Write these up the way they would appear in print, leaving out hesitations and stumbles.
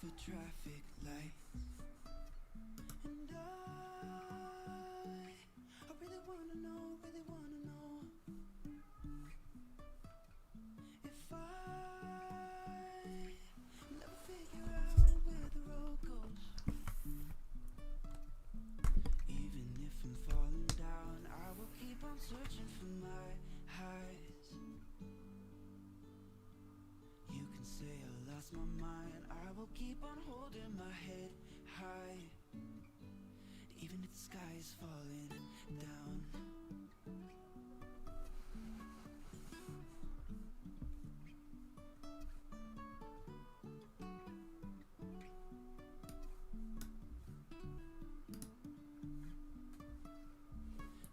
for traffic lights. And I really wanna know if I never figure out where the road goes. Even if I'm falling down, I will keep on searching for my highs. You can say I lost my mind, I will keep on holding my head high. Even if the sky is falling down.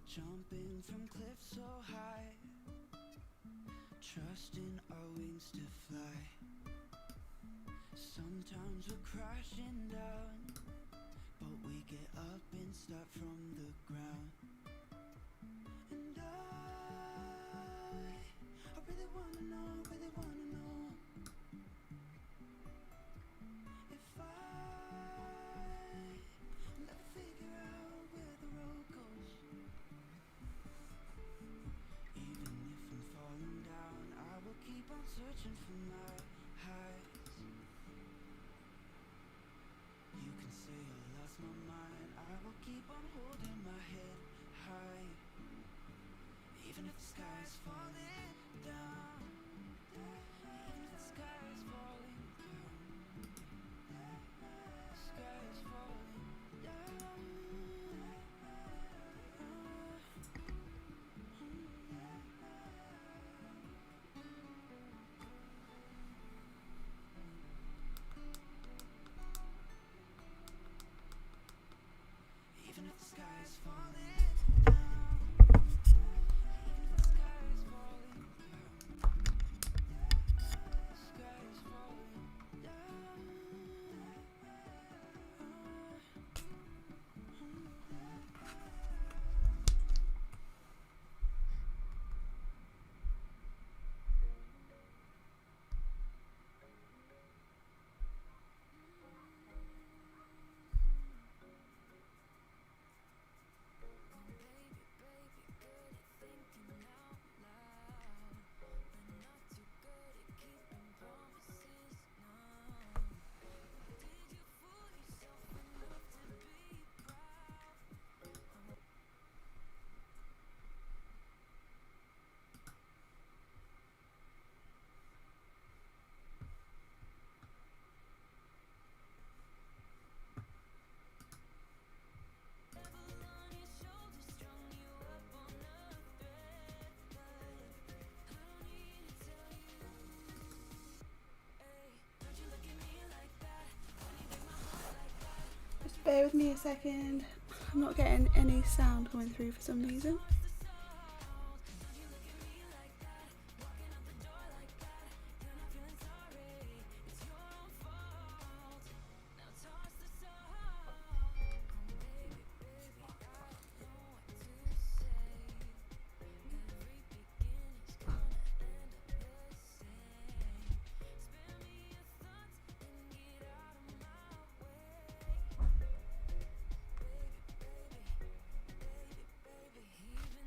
Jumping from cliffs so high, trusting our wings to fly. Sometimes we're crashing down, but we get up and start from the ground. And I really wanna know if I never figure out where the road goes. Even if I'm falling down, I will keep on searching for my highs. You can say I lost my mind, I will keep on holding my head high. Even if the sky is falling down, even if the sky is falling down, the sky is falling down. Even if the sky is falling down, even if the sky is falling down, the sky is falling down. Just bear with me a second. I'm not getting any sound coming through for some reason. Even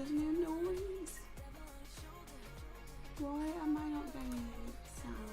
doesn't hear noise. Why am I not getting sound?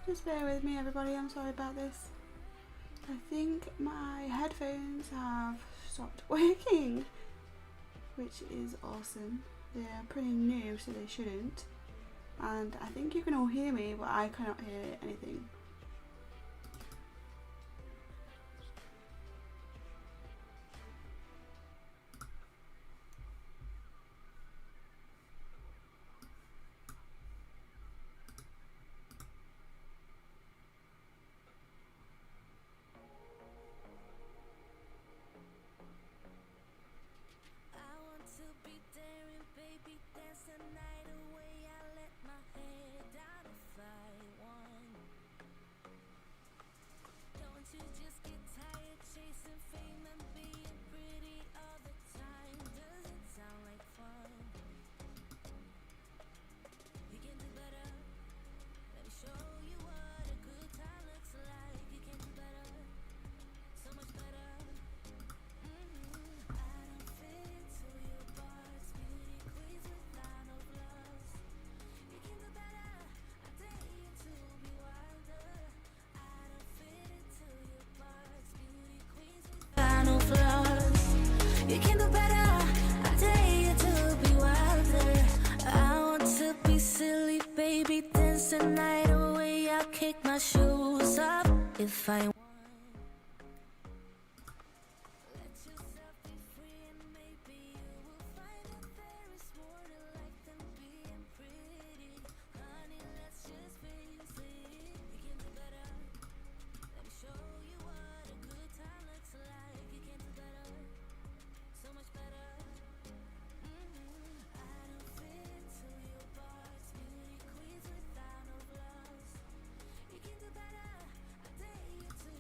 Just bear with me everybody, I'm sorry about this. I think my headphones have stopped working, which is awesome. They're pretty new so they shouldn't. And I think you can all hear me, but I cannot hear anything. You can do better, I dare you to be wilder. I want to be silly, baby, dance the night away. I'll kick my shoes off if I want. Let yourself be free and maybe you will find that there is more to life than being pretty. Honey, let's just face it. You can do better. Let me show you what a good time looks like. You can do better. So much better. I don't fit into your box. Beauty queens without no flaws. You can do better. I dare you to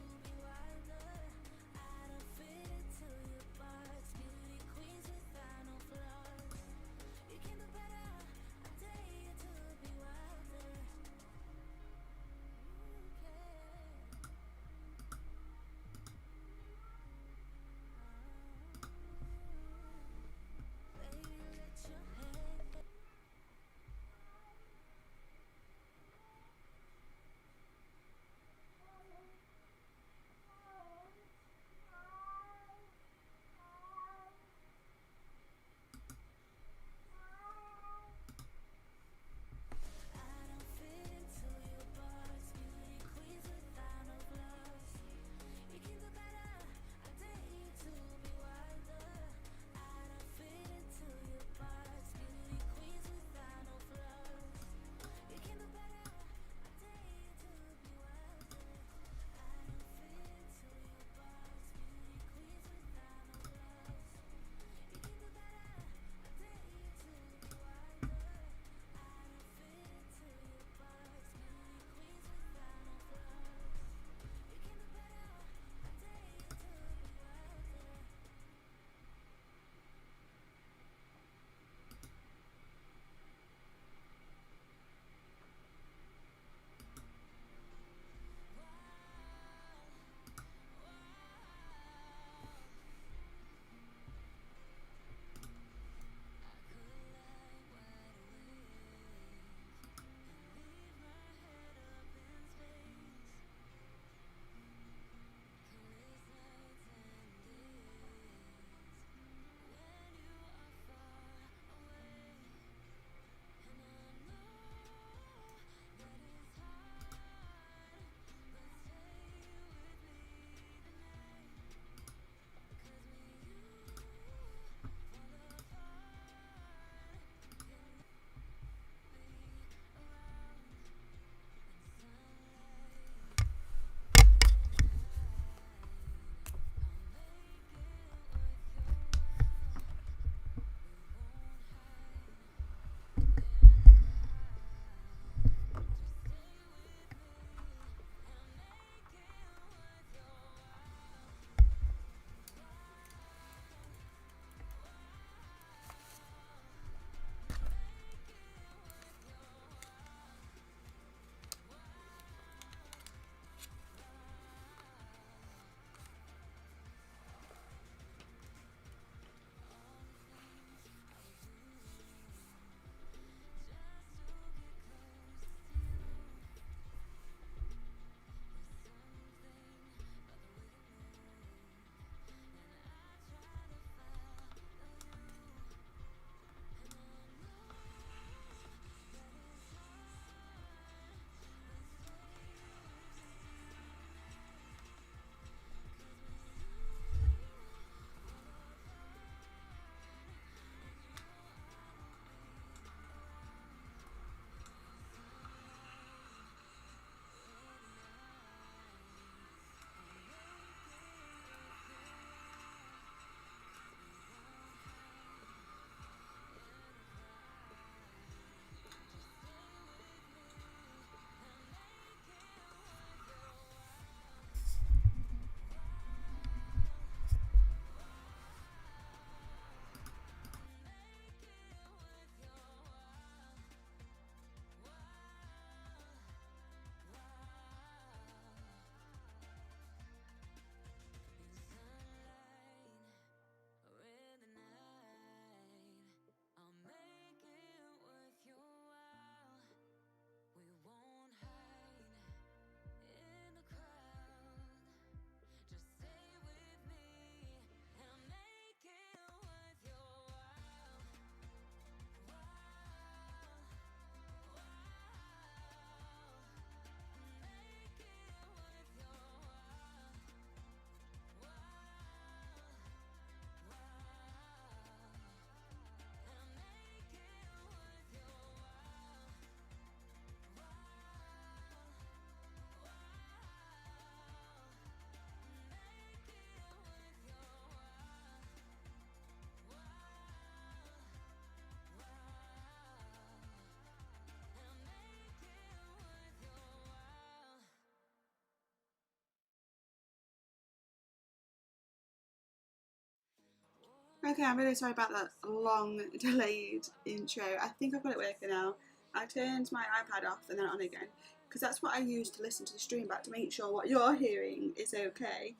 Okay, I'm really sorry about that long delayed intro. I think I've got it working now. I turned my iPad off and then on again because that's what I use to listen to the stream back to make sure what you're hearing is okay,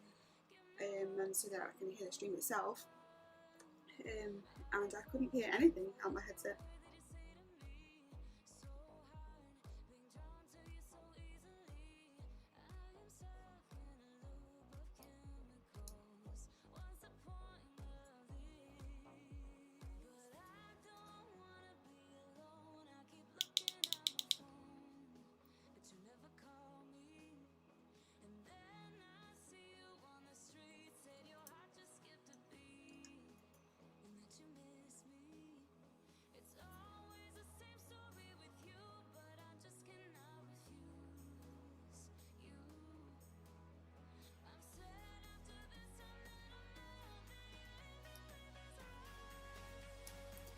and so that I can hear the stream itself. And I couldn't hear anything on my headset.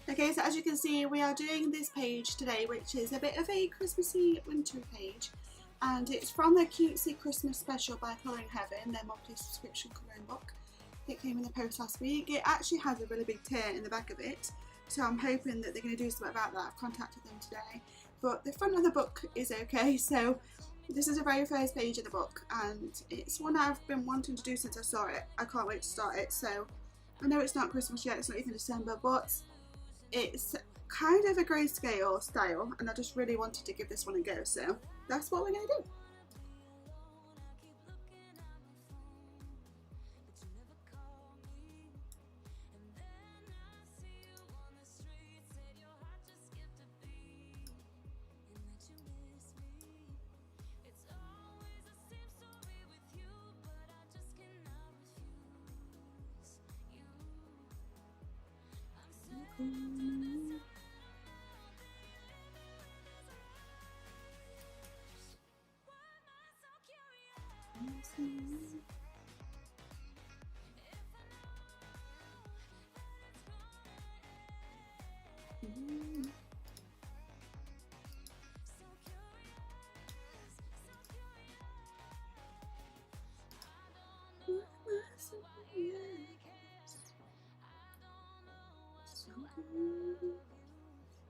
Okay, so as you can see, we are doing this page today, which is a bit of a Christmassy, wintry page, and it's from the Cutesy Christmas Special by Colouring Heaven, their multi-subscription colouring book. It came in the post last week. It actually has a really big tear in the back of it, so I'm hoping that they're going to do something about that. I've contacted them today, but the front of the book is okay. So this is the very first page of the book, and it's one I've been wanting to do since I saw it. I can't wait to start it. So I know it's not Christmas yet, it's not even December, but it's kind of a grayscale style, and I just really wanted to give this one a go, so that's what we're going to do.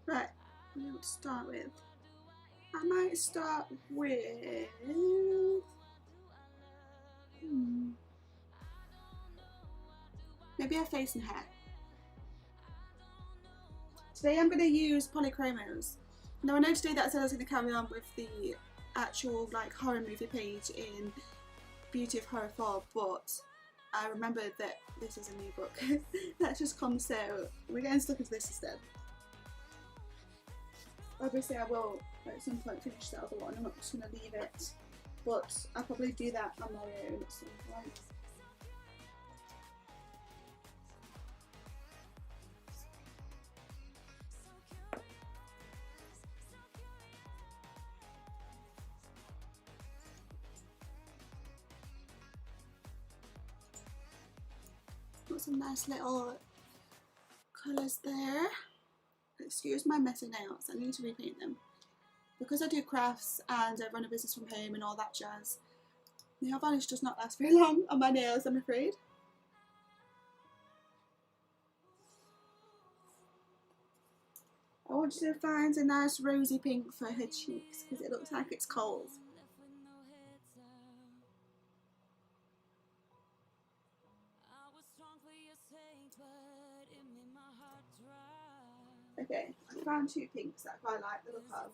Right, what do you want to start with? I might start with maybe a face and hair. Today I'm going to use polychromos. Now I know today that I said I was going to carry on with the actual like horror movie page in Beauty of Horror 4, but I remembered that this is a new book that's just come, so we're getting stuck into this instead. Obviously I will at some point finish that other one, I'm not just going to leave it, but I'll probably do that on my own at some point. Got some nice little colours there. Excuse my messy nails, I need to repaint them. Because I do crafts and I run a business from home and all that jazz, nail varnish does not last very long on my nails, I'm afraid. I want you to find a nice rosy pink for her cheeks because it looks like it's cold. Okay, I found two pinks that I quite like the look of,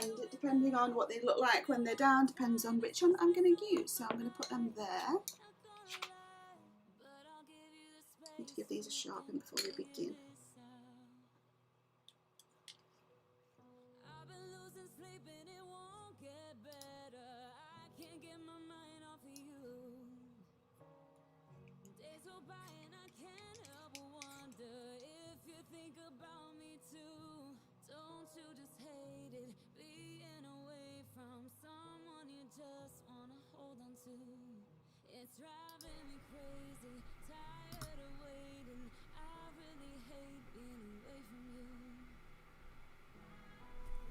and depending on what they look like when they're down depends on which one I'm going to use, so I'm going to put them there. Need to give these a sharpen before we begin. It's driving me crazy, tired of waiting. I really hate being away from you.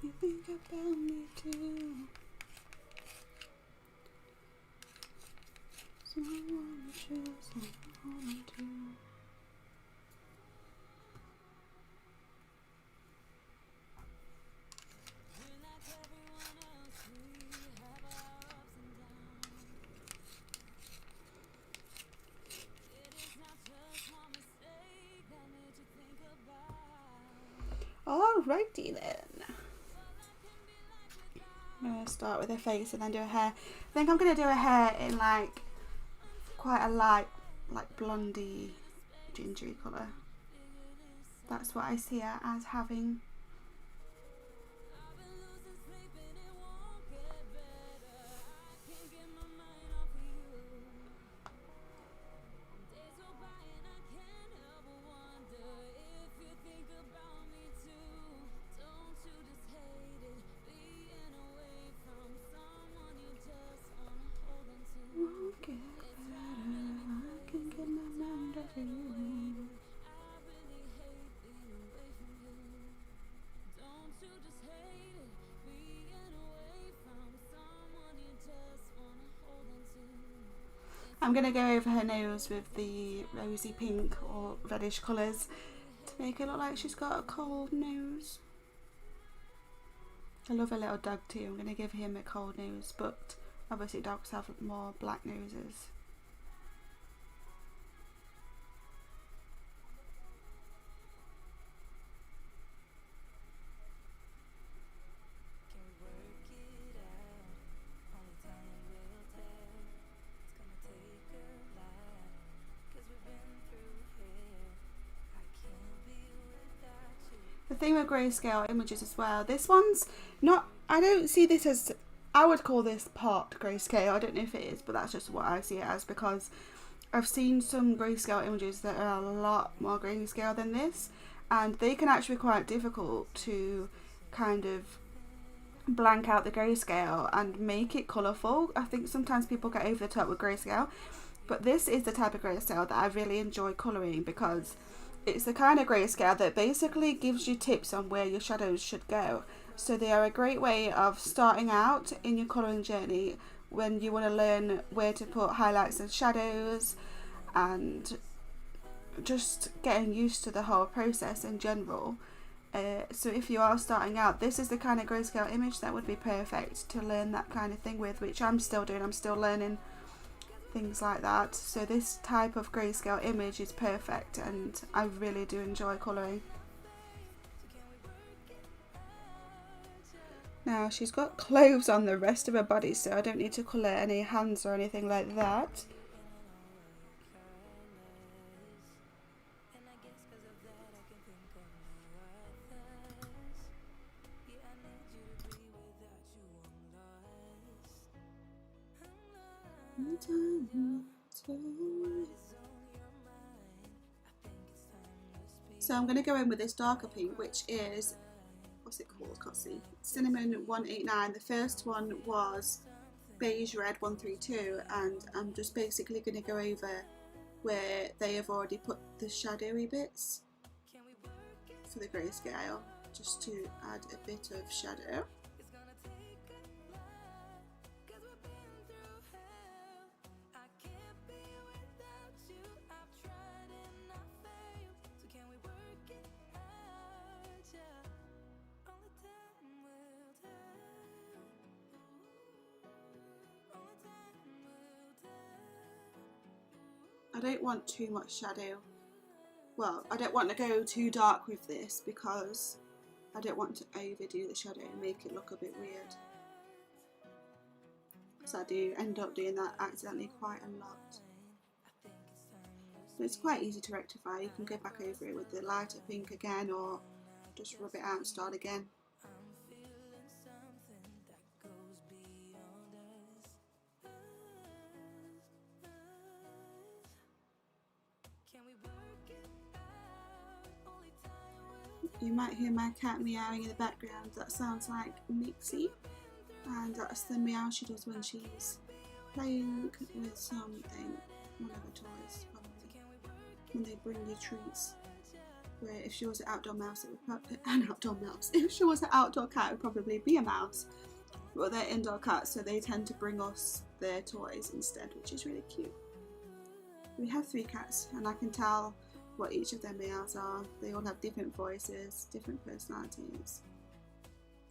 You think about me too, so I wanna choose, I wanna do. Alrighty then. I'm going to start with her face and then do her hair. I think I'm going to do her hair in like quite a light, like blondie, gingery colour. That's what I see her as having. I'm going to go over her nose with the rosy pink or reddish colours to make it look like she's got a cold nose. I love a little dog too. I'm going to give him a cold nose, but obviously dogs have more black noses. The thing with grayscale images as well, this one's not, I don't see this as, I would call this part grayscale. I don't know if it is, but that's just what I see it as, because I've seen some grayscale images that are a lot more grayscale than this, and they can actually be quite difficult to kind of blank out the grayscale and make it colourful. I think sometimes people get over the top with grayscale, but this is the type of grayscale that I really enjoy colouring, because it's the kind of grayscale that basically gives you tips on where your shadows should go. So they are a great way of starting out in your colouring journey when you want to learn where to put highlights and shadows, and just getting used to the whole process in general. So if you are starting out, this is the kind of grayscale image that would be perfect to learn that kind of thing with, which I'm still doing. I'm still learning things like that. So this type of grayscale image is perfect, and I really do enjoy colouring. Now she's got clothes on the rest of her body, so I don't need to colour any hands or anything like that. So I'm going to go in with this darker pink, which is, what's it called, Cutesy? Cinnamon 189. The first one was Beige Red 132, and I'm just basically going to go over where they have already put the shadowy bits for the grayscale, just to add a bit of shadow. I don't want too much shadow. Well, I don't want to go too dark with this because I don't want to overdo the shadow and make it look a bit weird. So I do end up doing that accidentally quite a lot. But it's quite easy to rectify. You can go back over it with the lighter pink again, or just rub it out and start again. You might hear my cat meowing in the background. That sounds like Mixie, and that's the meow she does when she's playing with something, one of her toys, probably, when they bring you treats. Where if she was an outdoor mouse, it would probably an outdoor mouse. If she was an outdoor cat, it would probably be a mouse. But they're indoor cats, so they tend to bring us their toys instead, which is really cute. We have 3 cats, and I can tell what each of their meows are. They all have different voices, different personalities.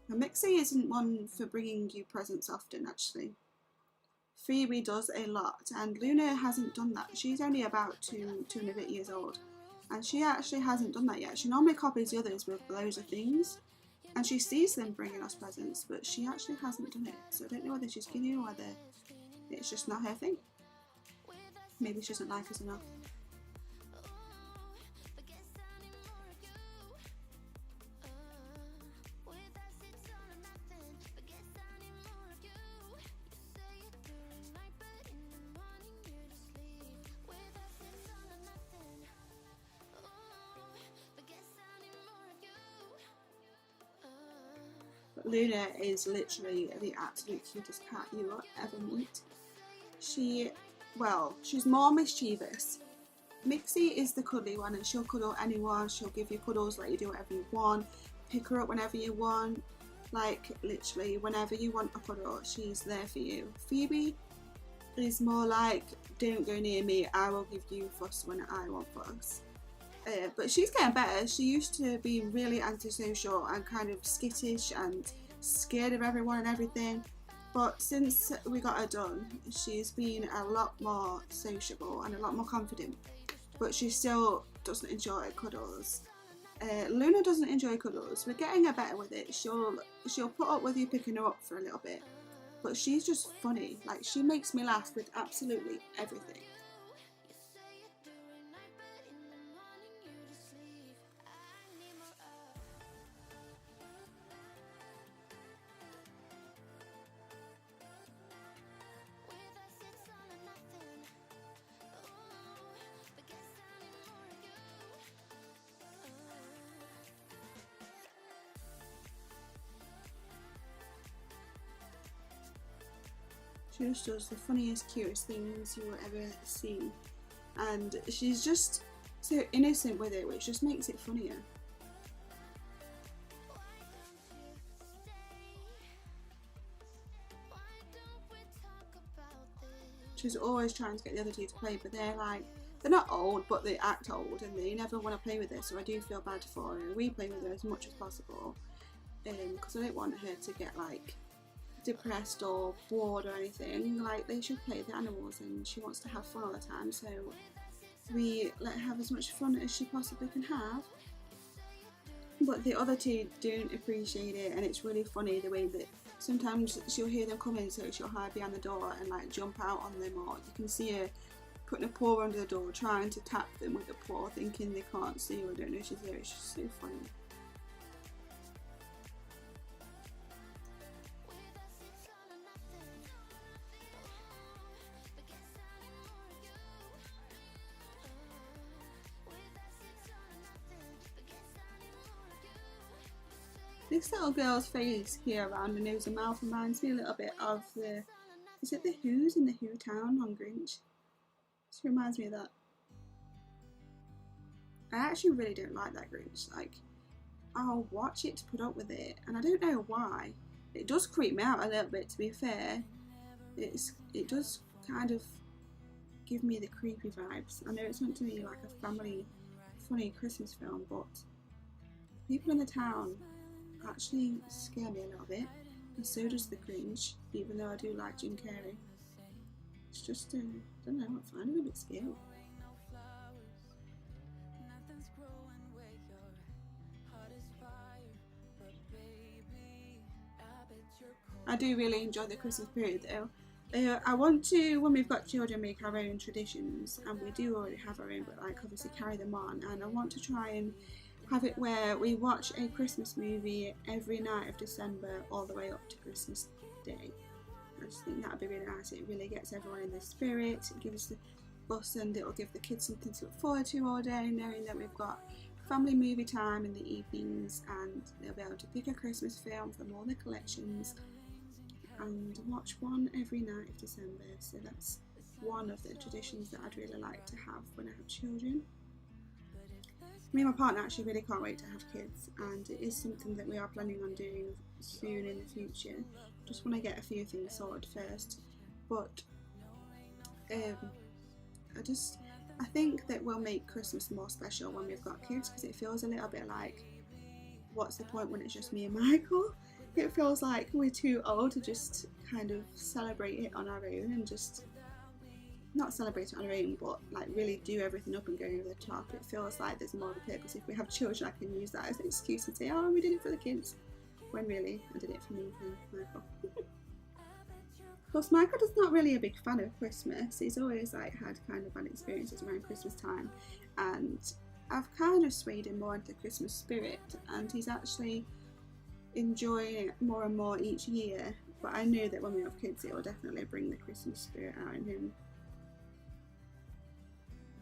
And Mixie isn't one for bringing you presents often, actually. Phoebe does a lot, and Luna hasn't done that. She's only about two and a bit years old, and she actually hasn't done that yet. She normally copies the others with loads of things, and she sees them bringing us presents, but she actually hasn't done it. So I don't know whether she's kidding or whether it's just not her thing. Maybe she doesn't like us enough. Luna is literally the absolute cutest cat you will ever meet. She's more mischievous. Mixie is the cuddly one, and she'll cuddle anyone. She'll give you cuddles, let you do whatever you want, pick her up whenever you want. Like, literally, whenever you want a cuddle, she's there for you. Phoebe is more like, don't go near me, I will give you fuss when I want fuss. But she's getting better. She used to be really antisocial and kind of skittish and scared of everyone and everything. But since we got her done, she's been a lot more sociable and a lot more confident. But she still doesn't enjoy cuddles. Luna doesn't enjoy cuddles. We're getting her better with it. She'll put up with you picking her up for a little bit. But she's just funny. Like, she makes me laugh with absolutely everything. She just does the funniest, cutest things you will ever see, and she's just so innocent with it, which just makes it funnier. She's always trying to get the other two to play, but they're not old, but they act old and they never want to play with her, so I do feel bad for her. We play with her as much as possible, because I don't want her to get like depressed or bored or anything. Like, they should play with the animals, and she wants to have fun all the time, so we let her have as much fun as she possibly can have. But the other two don't appreciate it, and it's really funny the way that sometimes she'll hear them coming, so she'll hide behind the door and like jump out on them, or you can see her putting a paw under the door trying to tap them with a paw, thinking they can't see or don't know she's there. It's just so funny. This little girl's face here around the nose and mouth reminds me a little bit of is it the Who's in the Who Town on Grinch? This reminds me of that. I actually really don't like that Grinch. Like, I'll watch it to put up with it, and I don't know why. It does creep me out a little bit, to be fair. It does kind of give me the creepy vibes. I know it's meant to be like a family funny Christmas film, but people in the town actually scare me a little bit, and so does the Grinch, even though I do like Jim Carrey. It's just, I don't know, I find it a bit scary. I do really enjoy the Christmas period though. I want to, when we've got children, make our own traditions, and we do already have our own, but like obviously carry them on, and I want to try and have it where we watch a Christmas movie every night of December all the way up to Christmas Day. I just think that would be really nice. It really gets everyone in the spirit, it gives us and it will give the kids something to look forward to all day, knowing that we've got family movie time in the evenings, and they'll be able to pick a Christmas film from all the collections and watch one every night of December. So that's one of the traditions that I'd really like to have when I have children. Me and my partner actually really can't wait to have kids, and it is something that we are planning on doing soon in the future. Just want to get a few things sorted first, but I think that we'll make Christmas more special when we've got kids, because it feels a little bit like, what's the point when it's just me and Michael? It feels like we're too old to just kind of celebrate it on our own and just not celebrate it on our own, but like really do everything up and go over the top. It feels like there's more of a purpose. If we have children, I can use that as an excuse and say, oh, we did it for the kids, when really I did it for me and Michael. Plus, Michael is not really a big fan of Christmas. He's always like had kind of bad experiences around Christmas time, and I've kind of swayed him more into the Christmas spirit, and he's actually enjoying it more and more each year. But I know that when we have kids, it will definitely bring the Christmas spirit out in him.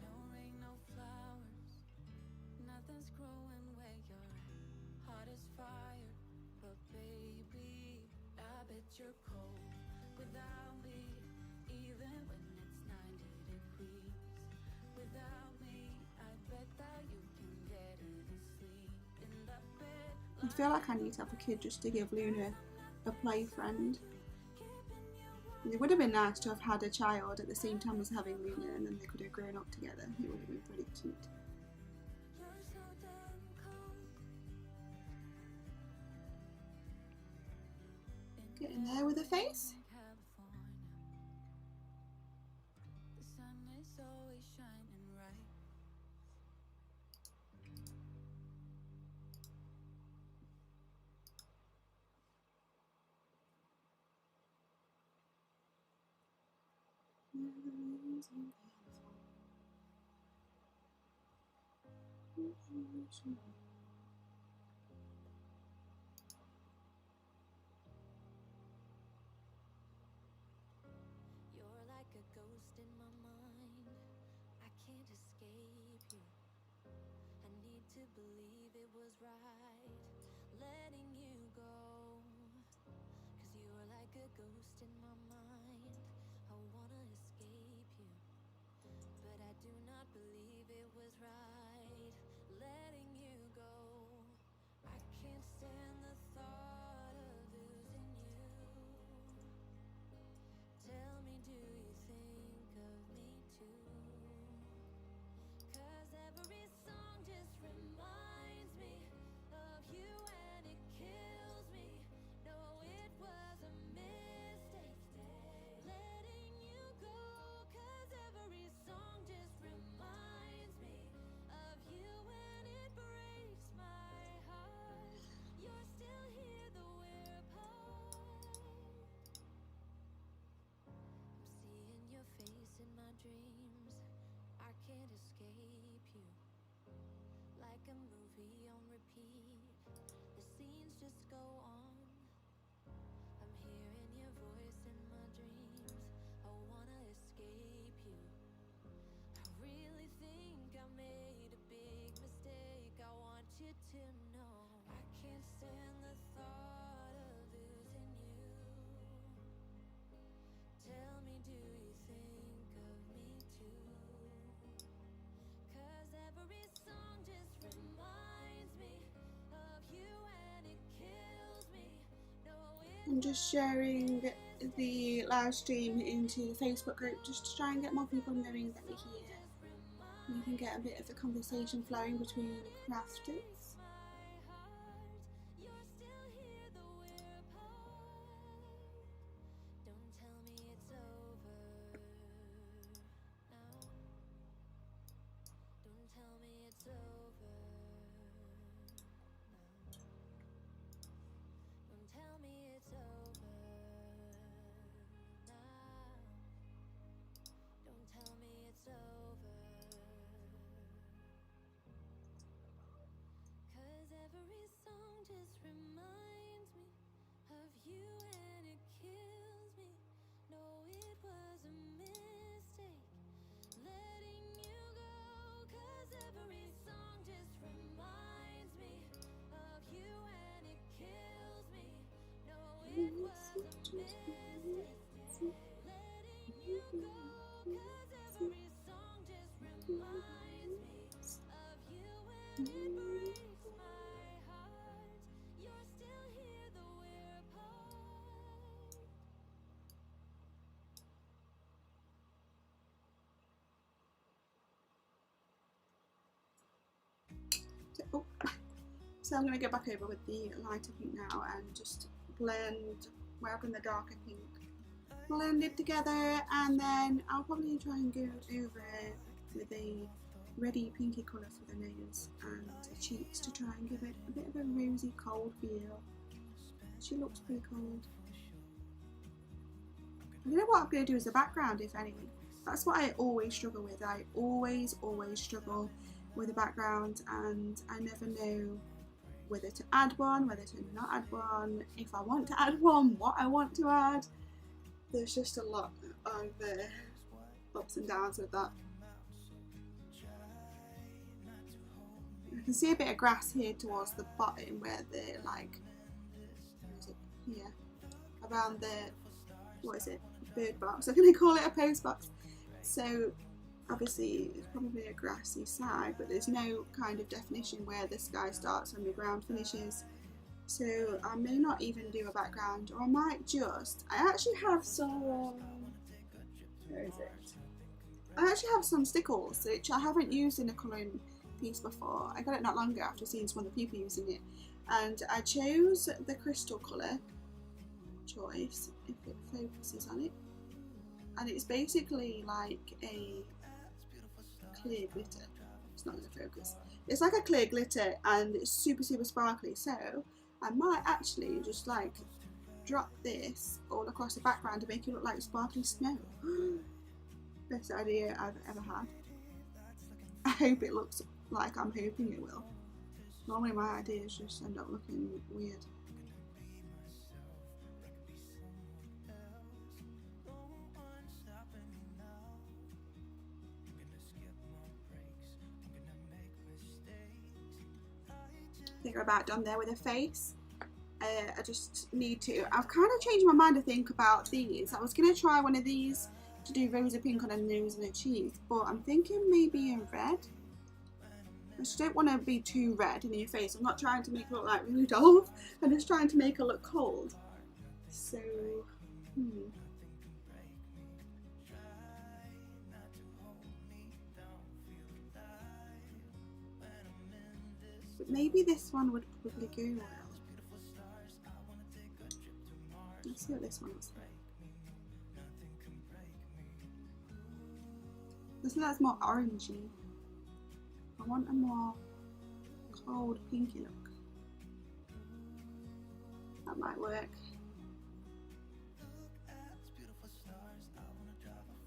No rain, no flowers, nothing's growing where your heart is fire. But baby, I bet you're cold without me, even when it's 90 degrees. Without me, I bet that you can get any sleep in the bed. I feel like I need to have a kid just to give Luna a play friend. It would have been nice to have had a child at the same time as having Luna, and then they could have grown up together. It would have been pretty cute. Get in there with a face. The sun is always shining right. You're like a ghost in my mind. I can't escape you. I need to believe it was right letting you go. 'Cause you're like a ghost in my mind. I wanna escape you, but I do not believe it was right letting you go. I can't stand the thought of losing you. Tell me, do you think of me too? 'Cause every song just reminds me of you and it kills me. No, it was a mistake letting you go. 'Cause every song just reminds me of you and it breaks my heart. You're still here though we're apart. I'm seeing your face in my dreams. I can't escape you. Like a movie on repeat, the scenes just go on. I'm hearing your voice in my dreams. I wanna escape you. I really think I made a big mistake. I want you to know I can't stand the thought of losing you. Tell me, do you think of me too? 'Cause every song just reminds me of you and it kills me. No, I'm just sharing the live stream into the Facebook group just to try and get more people knowing that we're here. We can get a bit of a conversation flowing between crafters. you're still here though we're apart. Don't tell me it's over now. Don't tell me it's over now. Don't tell me it's over now. Don't tell me it's over. 'Cause every song just reminds me of you and it kills me. No, it was a mistake letting you go. 'Cause every song just reminds me of you and it kills me. No, it was a mistake letting you go. 'Cause every song just reminds me of you and it breaks my heart. You're still here though we're apart. So I'm going to go back over with the lighter pink now and just blend where I've done the darker pink blended together, and then I'll probably try and go over with a reddy pinky colour for the nose and the cheeks to try and give it a bit of a rosy cold feel. She looks pretty cold. I don't know what I'm going to do as a background, if any. That's what I always struggle with. I always struggle with a background, and I never know whether to add one, whether to not add one, if I want to add one, what I want to add. There's just a lot of ups and downs with that. I can see a bit of grass here towards the bottom where the, like, where is it? Here, around the, what is it, bird box. I'm going to call it a post box. So obviously it's probably a grassy side, but there's no kind of definition where the sky starts and the ground finishes. So I may not even do a background, or I might just, I actually have some, where is it? I actually have some stickles which I haven't used in a colouring piece before. I got it not long ago after seeing some other people using it, and I chose the crystal colour choice, if it focuses on it, and it's basically like a clear glitter. It's not going to focus. It's like a clear glitter, and it's super sparkly, so I might actually just like drop this all across the background to make it look like sparkly snow. Best idea I've ever had. I hope it looks like I'm hoping it will. Normally my ideas just end up looking weird. I think we're about done there with the face. I just need to, I've kind of changed my mind to think about these. I was going to try one of these to do rosy pink on a nose and a cheek, but I'm thinking maybe in red. I just don't want to be too red in your face. I'm not trying to make it look like Rudolph. I'm just trying to make it look cold. So, But maybe this one would probably go well. Let's see what this one looks like. This looks more orangey. I want a more cold pinky look. That might work.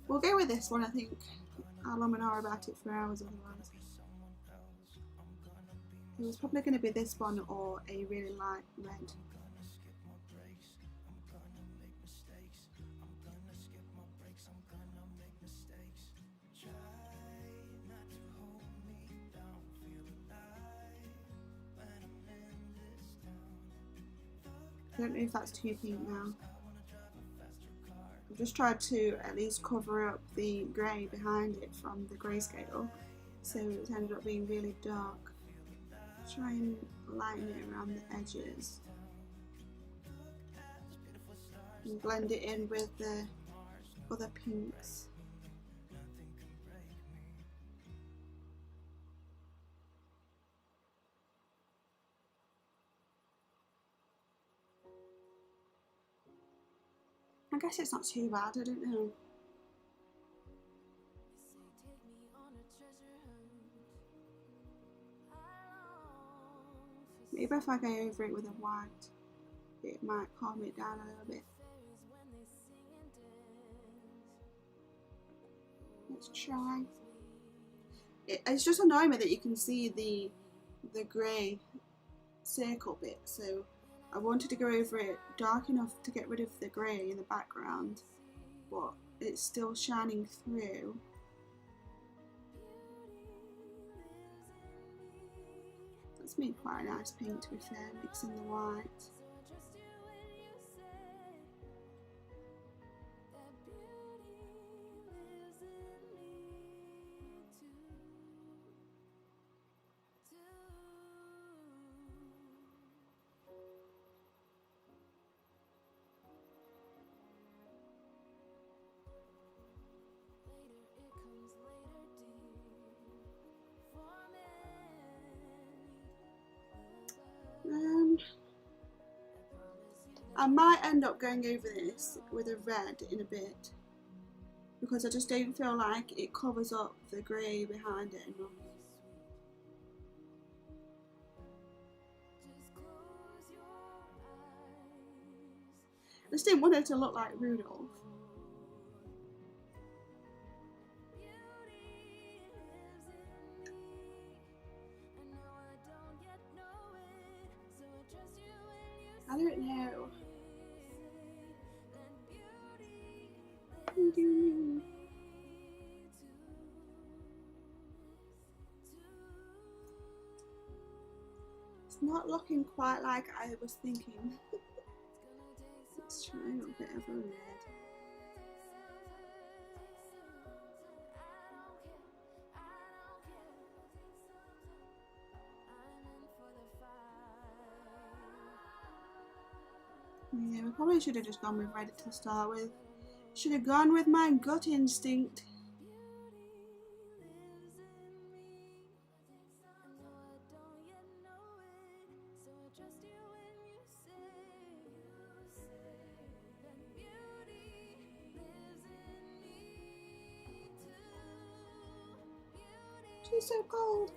We'll go with this one, I think. I'll lum and ah about it for hours otherwise. It was probably going to be this one or a really light red. I don't know if that's too pink now. I've just tried to at least cover up the grey behind it from the grayscale, so it's ended up being really dark. Try and lighten it around the edges and blend it in with the other pinks. I guess it's not too bad, I don't know. Maybe if I go over it with a white, it might calm it down a little bit. Let's try. It's just annoying me that you can see the grey circle bit, so I wanted to go over it dark enough to get rid of the grey in the background, but it's still shining through. That's made quite a nice paint, to be fair, mixing the white. I might end up going over this with a red in a bit, because I just don't feel like it covers up the grey behind it enough. I just didn't want it to look like Rudolph. I don't know. It's not looking quite like I was thinking. Let's try a bit of a red. Yeah, we probably should have just gone with red to start with. Should have gone with my gut instinct. She's so cold.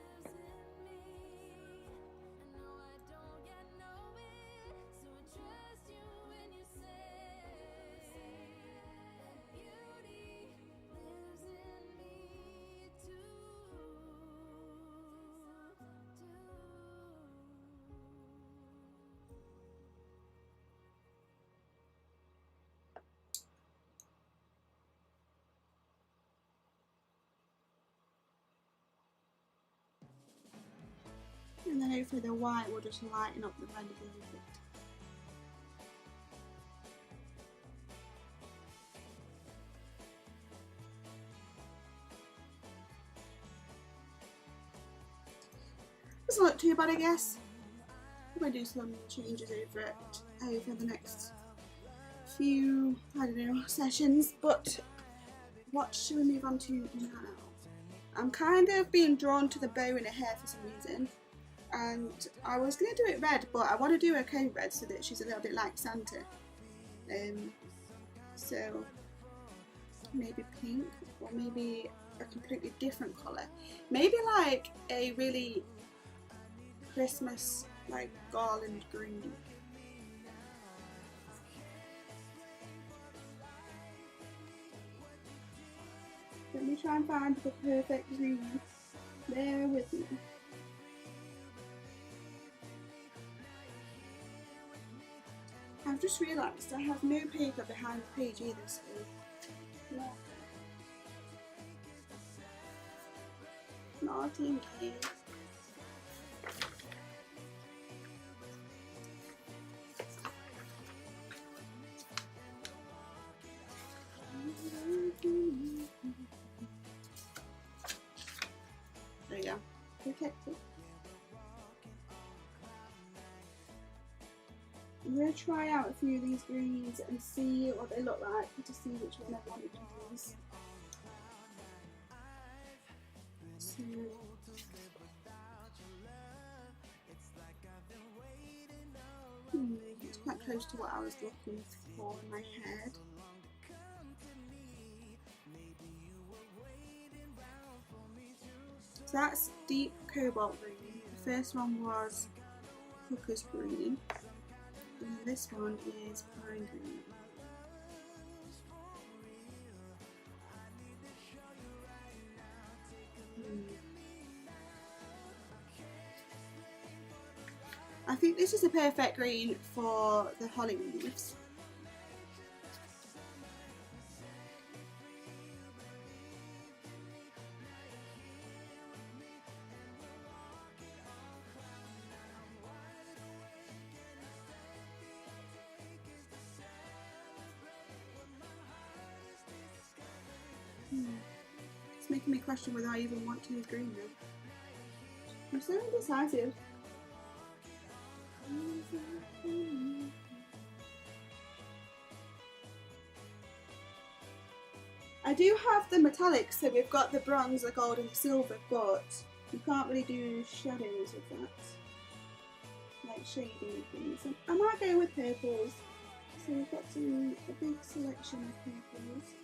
And then hopefully the white will just lighten up the red a little bit. Doesn't look too bad, I guess. I'm going to do some changes over it over the next few, I don't know, sessions. But what should we move on to now? I'm kind of being drawn to the bow in her hair for some reason. And I was going to do it red, but I want to do her coat red so that she's a little bit like Santa. So maybe pink, or maybe a completely different colour. Maybe like a really Christmas like garland green. Let me try and find the perfect green. Bear with me. I've just realised I have no paper behind the page either, so not in here. There you go. Protected. I'm going to try out a few of these greens and see what they look like to see which one I want to use. So, it's quite close to what I was looking for in my head. So that's deep cobalt green. The first one was Hooker's green. And this one is pine green. I think this is a perfect green for the holly leaves. It's making me question whether I even want to use green now. I'm so indecisive. I do have the metallics, so we've got the bronze, the gold and the silver, but you can't really do shadows with that. Like shading and things. And I might go with purples So we've got a big selection of purples.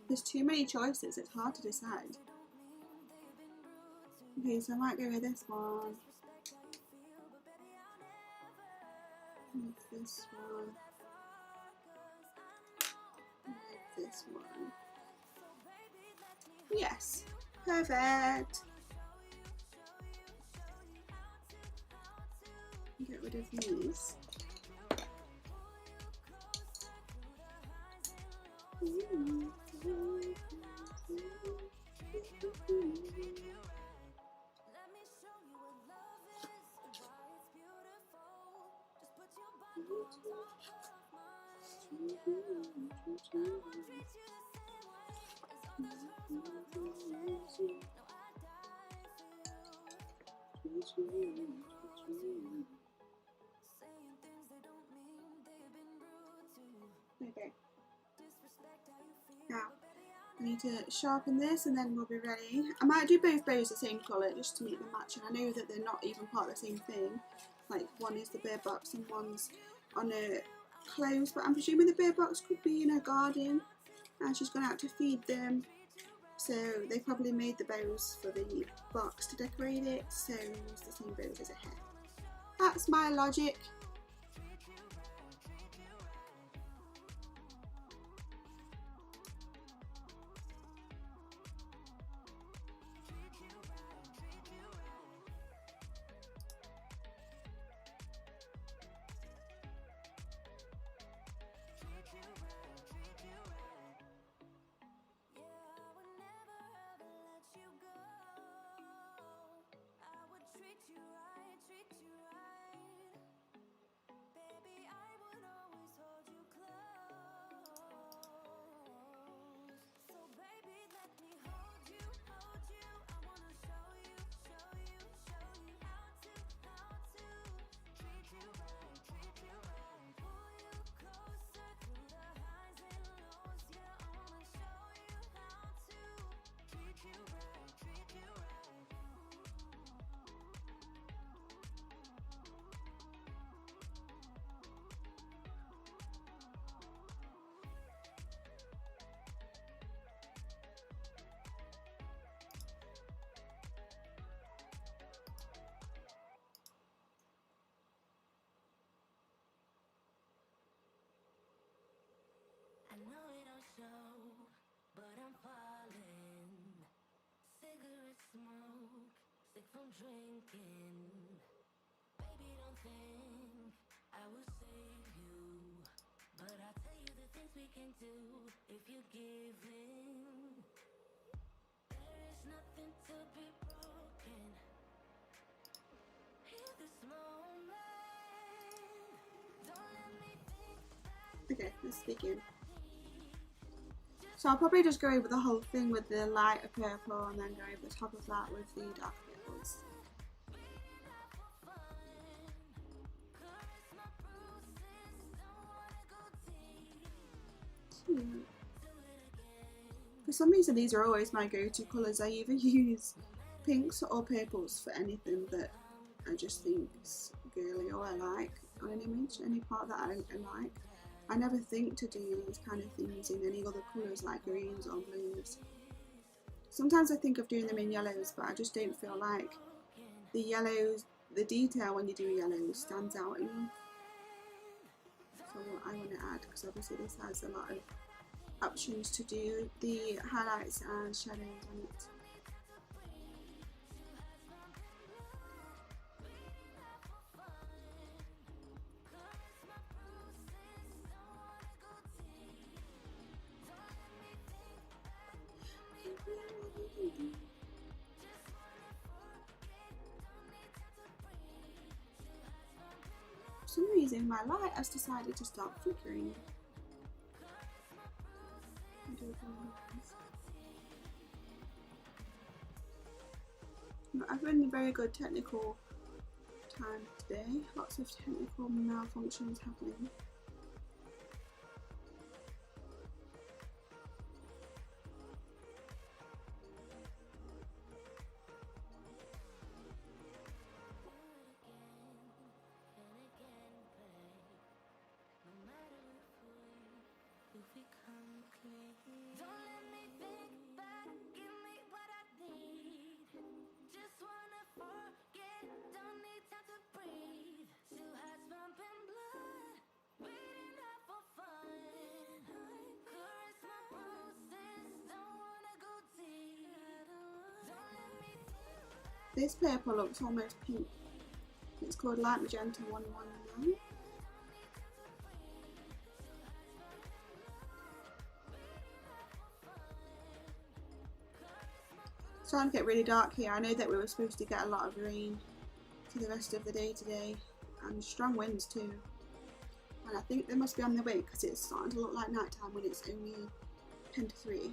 There's too many choices, it's hard to decide. Okay, so I might go with this one. With this one. With this one. Yes, perfect. Get rid of these. Okay. Now, I need to sharpen this and then we'll be ready. I might do both bows the same colour just to make them match, and I know that they're not even part of the same thing. Like, one is the bird box and one's on a clothes, but I'm presuming the bird box could be in her garden and she's gone out to feed them. So they probably made the bows for the box to decorate it, so use the same bows as a hair. That's my logic. I know it don't show, but I'm falling. Cigarette smoke, sick from drinking. Baby, don't think I will save you, but I'll tell you the things we can do if you give in. There is nothing to be broken. Hear this moment. Don't let me think back. Okay, let's begin. So I'll probably just go over the whole thing with the lighter purple and then go over the top of that with the dark purples. Cute. For some reason these are always my go-to colours. I either use pinks or purples for anything that I just think is girly or I like on an image, any part that I like. I never think to do these kind of things in any other colours like greens or blues. Sometimes I think of doing them in yellows, but I just don't feel like the yellows, the detail when you do yellows stands out enough. So I want to add, because obviously this has a lot of options to do the highlights and shadows on it. For some reason my light has decided to start flickering. I do apologise. I've been a very good technical time today, lots of technical malfunctions happening. This paper looks almost pink. It's called Light Magenta 119. It's starting to get really dark here. I know that we were supposed to get a lot of rain for the rest of the day today, and strong winds too. And I think they must be on the way because it's starting to look like night time when it's only 10 to 3.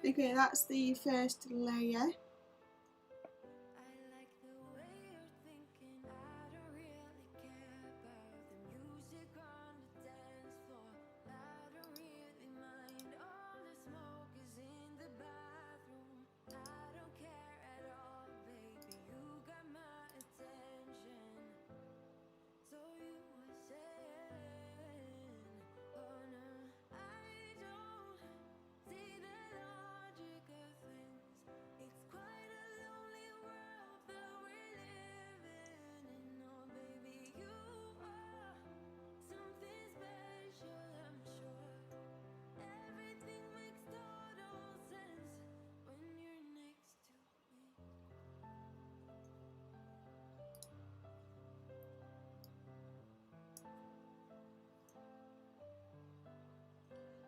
Okay, that's the first layer.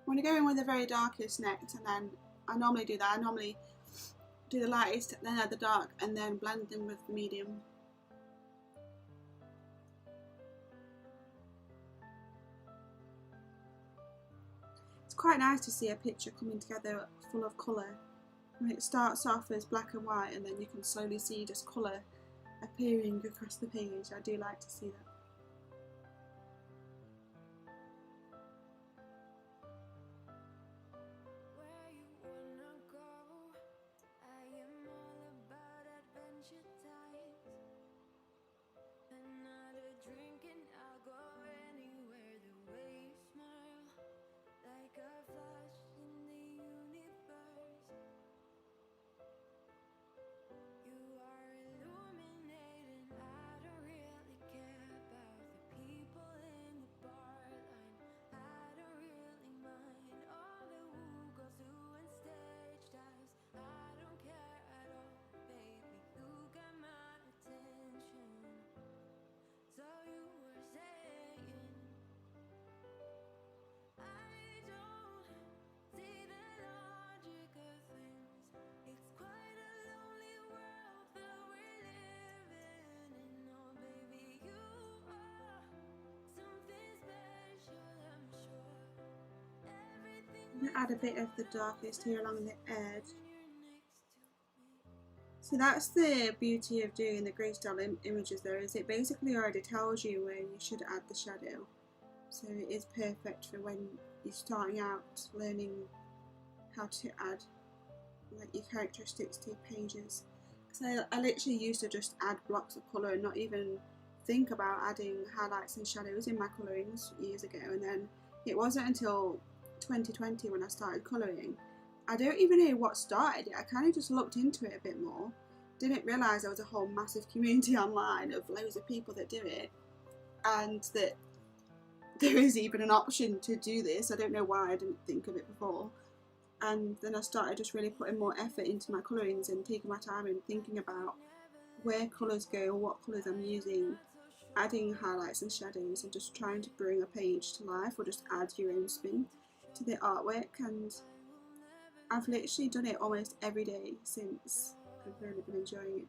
I'm going to go in with the very darkest next, and then I normally do that. I normally do the lightest, then add the dark, and then blend them with the medium. It's quite nice to see a picture coming together full of colour. When it starts off as black and white, and then you can slowly see just colour appearing across the page. I do like to see that. I'm going to add a bit of the darkest here along the edge. So that's the beauty of doing the grayscale images there, is it basically already tells you where you should add the shadow. So it is perfect for when you're starting out learning how to add like your characteristics to your pages. So I literally used to just add blocks of colour and not even think about adding highlights and shadows in my colourings years ago, and then it wasn't until 2020 when I started colouring. I don't even know what started it. I kind of just looked into it a bit more. Didn't realise there was a whole massive community online of loads of people that do it, and that there is even an option to do this. I don't know why I didn't think of it before. And then I started just really putting more effort into my colourings and taking my time and thinking about where colours go, what colours I'm using, adding highlights and shadows, and just trying to bring a page to life, or just add your own spin to the artwork. And I've literally done it almost every day since. I've really been enjoying it.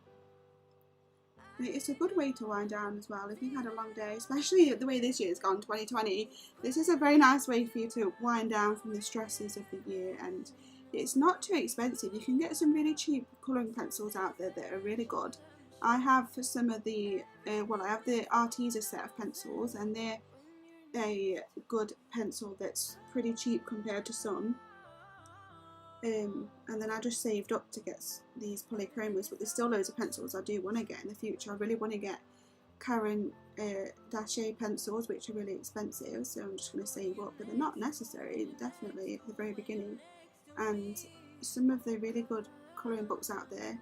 And it's a good way to wind down as well if you've had a long day, especially the way this year's gone, 2020. This is a very nice way for you to wind down from the stresses of the year, and it's not too expensive. You can get some really cheap colouring pencils out there that are really good. I have some of the, I have the Arteza set of pencils, and they're a good pencil that's pretty cheap compared to some. And then I just saved up to get these polychromos, but there's still loads of pencils I do want to get in the future. I really want to get Karen Daché pencils, which are really expensive, so I'm just going to save up, but they're not necessary, definitely at the very beginning. And some of the really good colouring books out there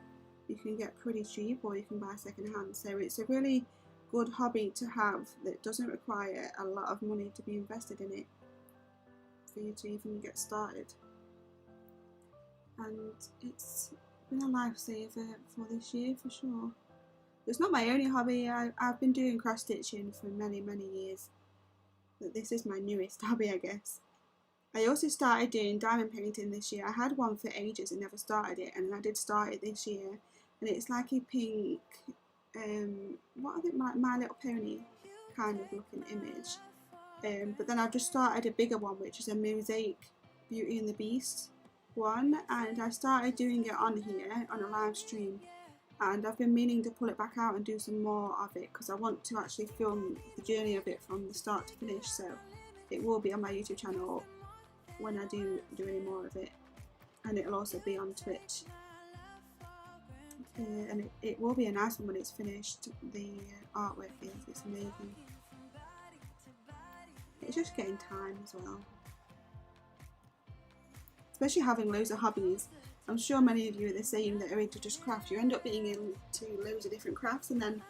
you can get pretty cheap, or you can buy second hand, so it's a really good hobby to have that doesn't require a lot of money to be invested in it for you to even get started. And it's been a lifesaver for this year for sure. It's not my only hobby. I've been doing cross stitching for many years, but this is my newest hobby, I guess. I also started doing diamond painting this year. I had one for ages and never started it, and then I did start it this year, and it's like a pink, what are they, like My Little Pony kind of looking image. But then I've just started a bigger one, which is a mosaic Beauty and the Beast one, and I started doing it on here on a live stream, and I've been meaning to pull it back out and do some more of it because I want to actually film the journey of it from the start to finish, so it will be on my YouTube channel when I do any more of it, and it'll also be on Twitch, and it will be a nice one when it's finished. The artwork is, it's amazing. It's just getting time as well. Especially having loads of hobbies. I'm sure many of you are the same, that are into just craft. You end up being into loads of different crafts, and then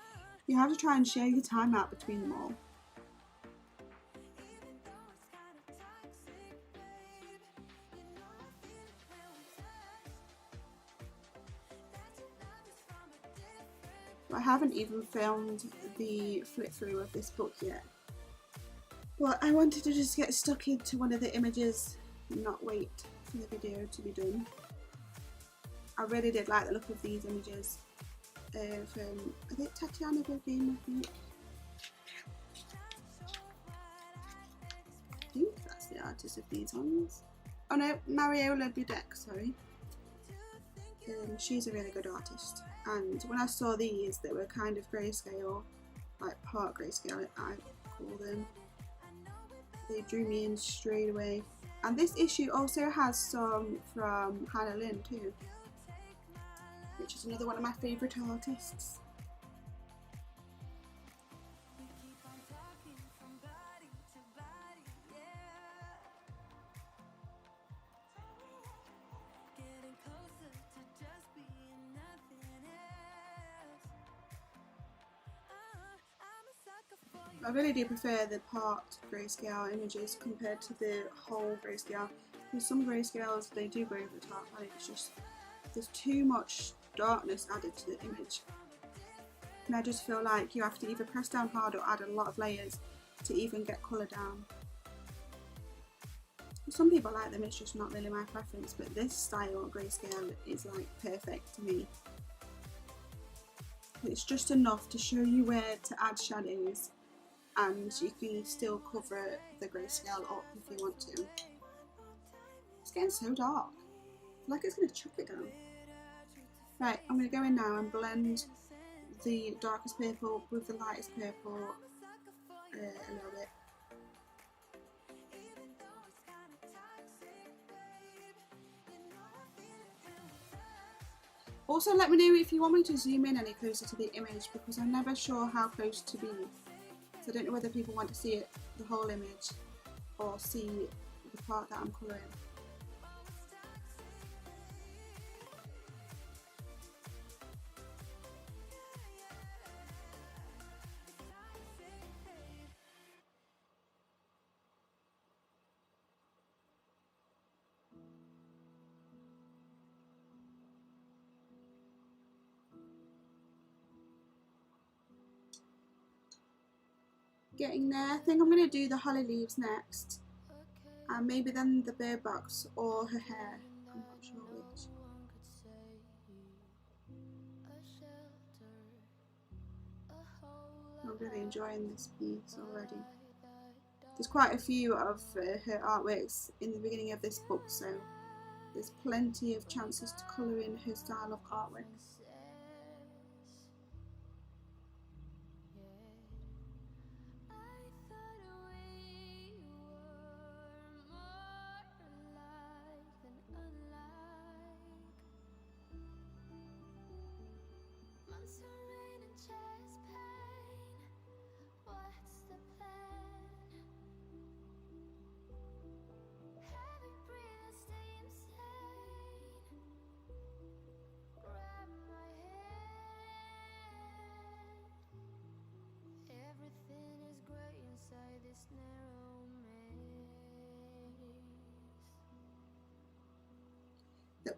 you have to try and share your time out between them all. I haven't even filmed the flip through of this book yet. Well, I wanted to just get stuck into one of the images and not wait for the video to be done. I really did like the look of these images from, I think, Tatiana Bogame, I think that's the artist of these ones. Oh no, Mariola Budek, sorry. She's a really good artist, and when I saw these that were kind of grayscale, like part grayscale I call them, they drew me in straight away. And this issue also has some from Hannah Lynn too, which is another one of my favourite artists. I really do prefer the part grayscale images compared to the whole grayscale. With some grayscales, they do go over the top, and it's just, there's too much darkness added to the image. And I just feel like you have to either press down hard or add a lot of layers to even get colour down. Some people like them, it's just not really my preference, but this style grayscale is like perfect to me. It's just enough to show you where to add shadows, and you can still cover the grayscale up if you want to. It's getting so dark. I feel like it's going to chuck it down. Right, I'm going to go in now and blend the darkest purple with the lightest purple a little bit. Also, let me know if you want me to zoom in any closer to the image, because I'm never sure how close to be. So I don't know whether people want to see it, the whole image, or see the part that I'm colouring. Getting there. I think I'm going to do the holly leaves next, and maybe then the bird box or her hair. I'm not sure which. I'm really enjoying this piece already. There's quite a few of her artworks in the beginning of this book, so there's plenty of chances to colour in her style of artwork.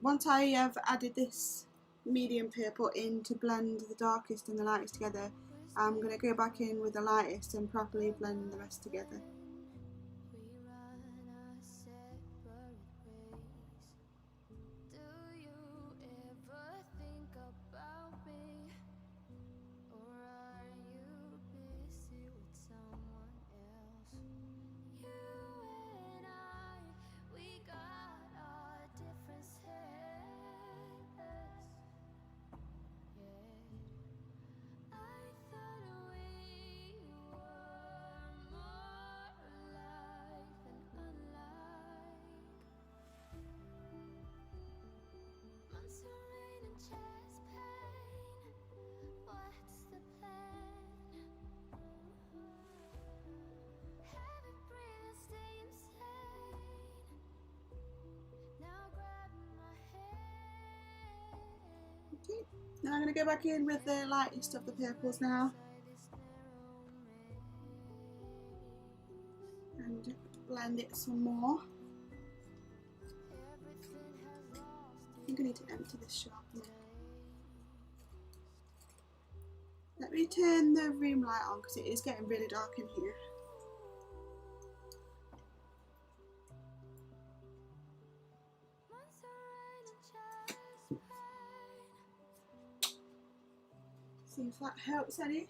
Once I have added this medium purple in to blend the darkest and the lightest together, I'm going to go back in with the lightest and properly blend the rest together. Okay, now I'm going to go back in with the lightest of the purples now and blend it some more. I think I need to empty this sharpener. Let me turn the room light on because it is getting really dark in here. See if that helps any.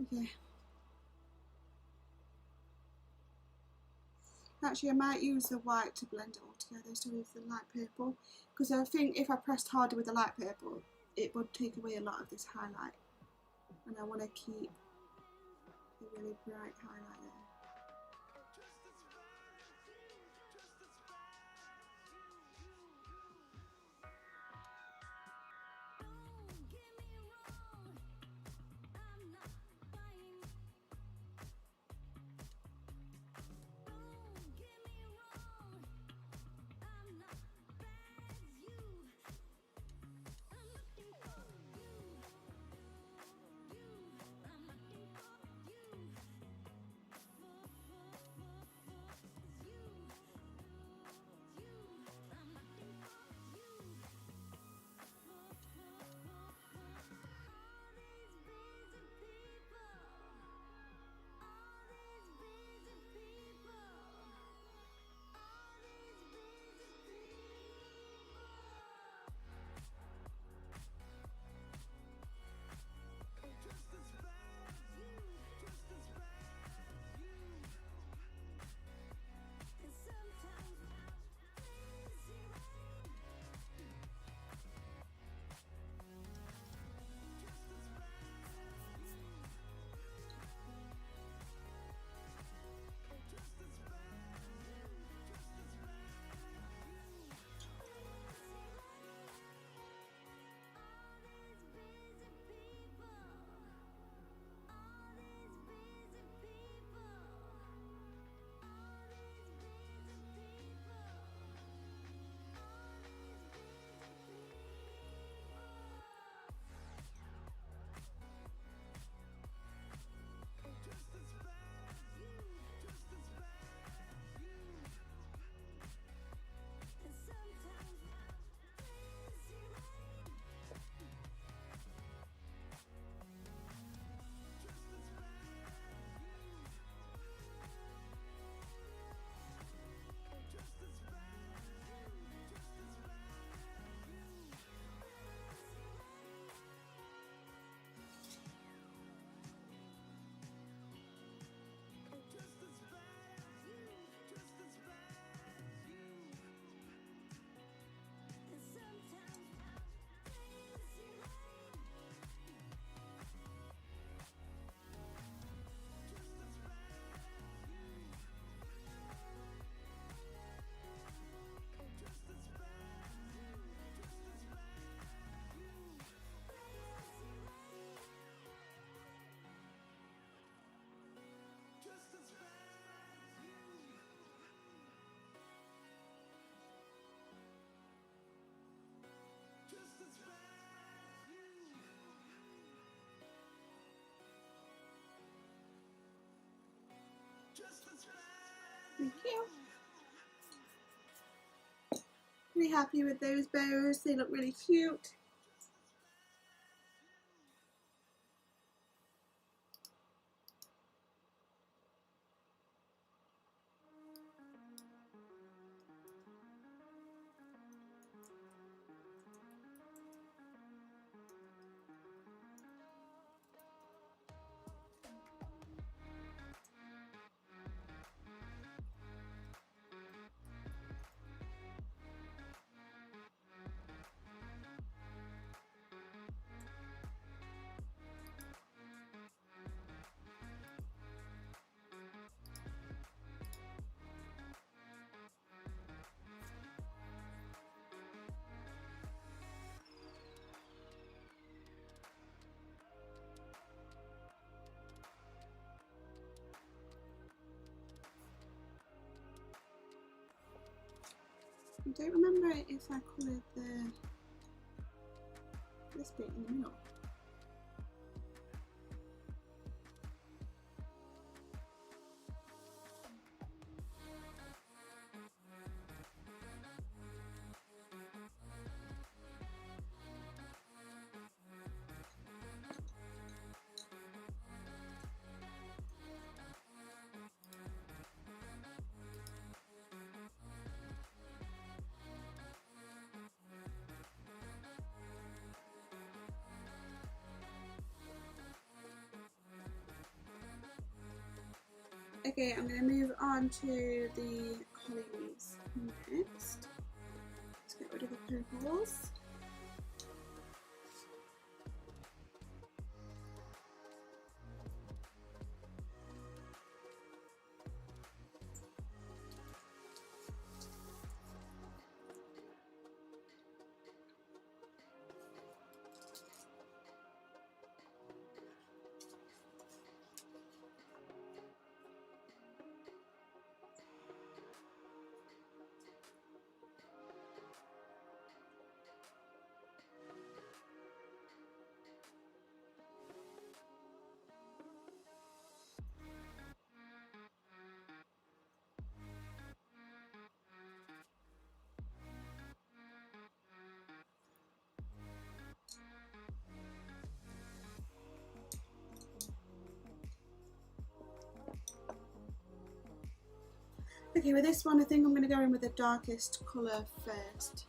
Okay. Actually, I might use the white to blend it all together instead of the light purple, because I think if I pressed harder with the light purple, it would take away a lot of this highlight, and I want to keep the really bright highlight there. Really happy with those bows. They look really cute. I don't remember if I coloured this bit in the middle. Okay, I'm going to move on to the hollies next. Let's get rid of the purples. Okay, with this one I think I'm going to go in with the darkest colour first.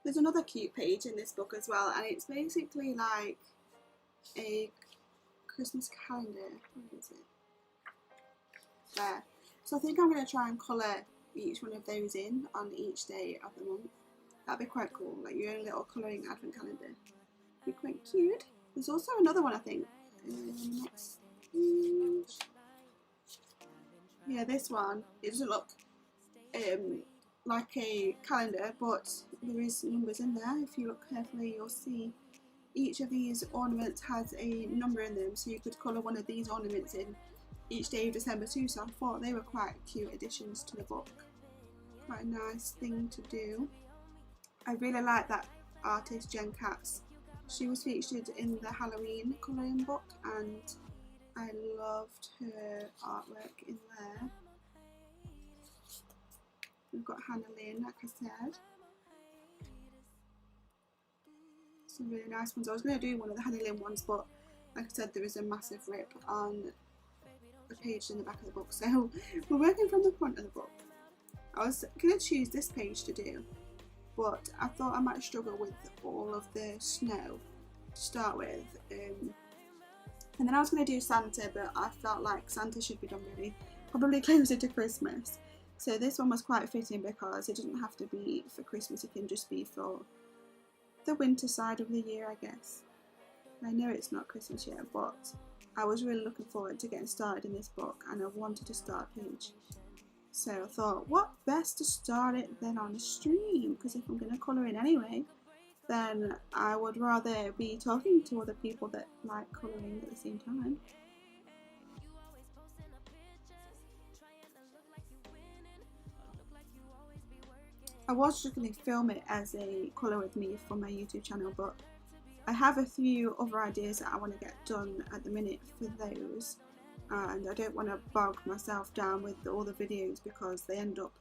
There's another cute page in this book as well, and it's basically like a Christmas calendar. Where is it? There. So I think I'm going to try and colour each one of those in on each day of the month. That'd be quite cool, like your own little colouring advent calendar. Be quite cute. There's also another one, I think. Next page. Yeah, this one. It doesn't look like a calendar, but there is numbers in there. If you look carefully, you'll see each of these ornaments has a number in them, so you could colour one of these ornaments in each day of December too. So I thought they were quite cute additions to the book. Quite a nice thing to do. I really like that artist Jen Katz. She was featured in the Halloween colouring book, and I loved her artwork in there. We've got Hannah Lynn, like I said. Some really nice ones. I was going to do one of the Hannah Lynn ones, but like I said, there is a massive rip on the page in the back of the book, so we're working from the front of the book. I was going to choose this page to do, but I thought I might struggle with all of the snow to start with. And then I was going to do Santa, but I felt like Santa should be done probably closer to Christmas. So this one was quite fitting because it doesn't have to be for Christmas, it can just be for the winter side of the year, I guess. I know it's not Christmas yet, but I was really looking forward to getting started in this book, and I wanted to start a page. So I thought, what best to start it than on a stream, because if I'm going to colour in anyway, then I would rather be talking to other people that like colouring at the same time. I was just going to film it as a colour with me for my YouTube channel, but I have a few other ideas that I want to get done at the minute for those, and I don't want to bog myself down with all the videos, because they end up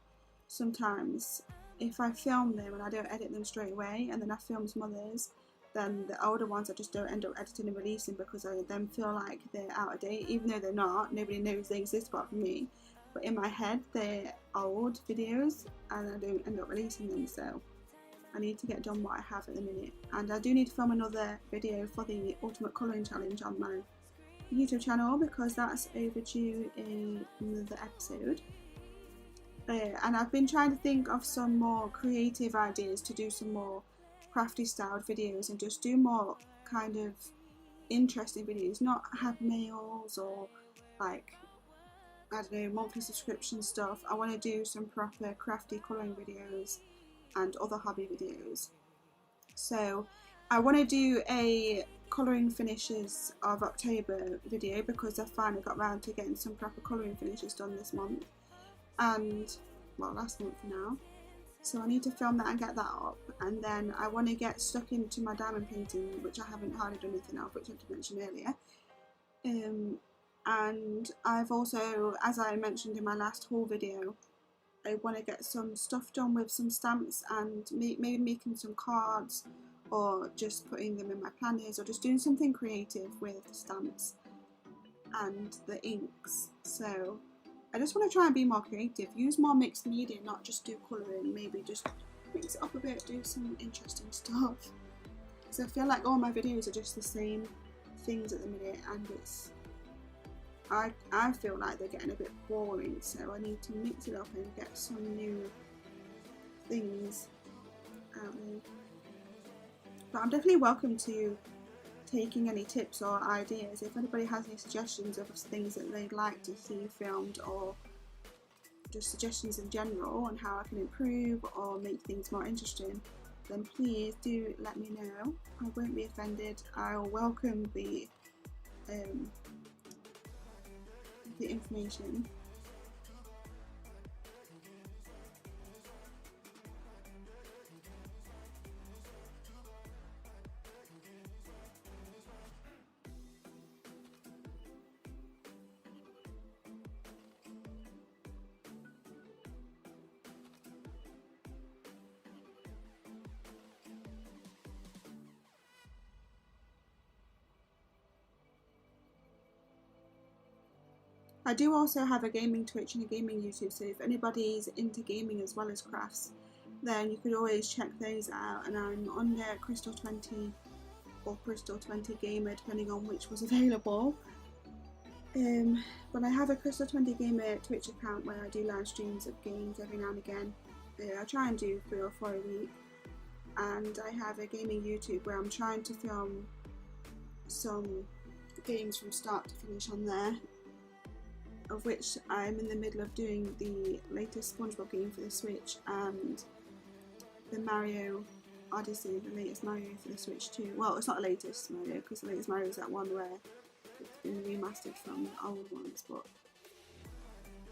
sometimes, if I film them and I don't edit them straight away and then I film some others, then the older ones I just don't end up editing and releasing because I then feel like they're out of date, even though they're not. Nobody knows they exist apart from me, but in my head they're old videos and I don't end up releasing them. So I need to get done what I have at the minute, and I do need to film another video for the Ultimate Colouring Challenge on my YouTube channel because that's overdue another episode. And I've been trying to think of some more creative ideas to do some more crafty styled videos and just do more kind of interesting videos, not have mails or like, I don't know, monthly subscription stuff. I want to do some proper crafty colouring videos and other hobby videos. So I want to do a colouring finishes of October video because I finally got around to getting some proper colouring finishes done this month, and well, last month now. So I need to film that and get that up, and then I want to get stuck into my diamond painting, which I haven't hardly done anything of, which I did mention earlier. And I've also, as I mentioned in my last haul video, I want to get some stuff done with some stamps and maybe making some cards, or just putting them in my planners, or just doing something creative with stamps and the inks. So I just want to try and be more creative, use more mixed media, not just do colouring, maybe just mix it up a bit, do some interesting stuff. Because I feel like all my videos are just the same things at the minute, and it's I feel like they're getting a bit boring, so I need to mix it up and get some new things out there. But I'm definitely welcome to taking any tips or ideas. If anybody has any suggestions of things that they'd like to see filmed, or just suggestions in general on how I can improve or make things more interesting, then please do let me know. I won't be offended. I'll welcome the information. I do also have a gaming Twitch and a gaming YouTube, so if anybody's into gaming as well as crafts, then you could always check those out. And I'm under Crystal 20 or Crystal 20 Gamer, depending on which was available. But I have a Crystal 20 Gamer Twitch account where I do live streams of games every now and again. I try and do 3 or 4 a week. And I have a gaming YouTube where I'm trying to film some games from start to finish on there, of which I'm in the middle of doing the latest SpongeBob game for the Switch and the Mario Odyssey, the latest Mario for the Switch too. Well, it's not the latest Mario, because the latest Mario is that one where it's been remastered from the old ones, but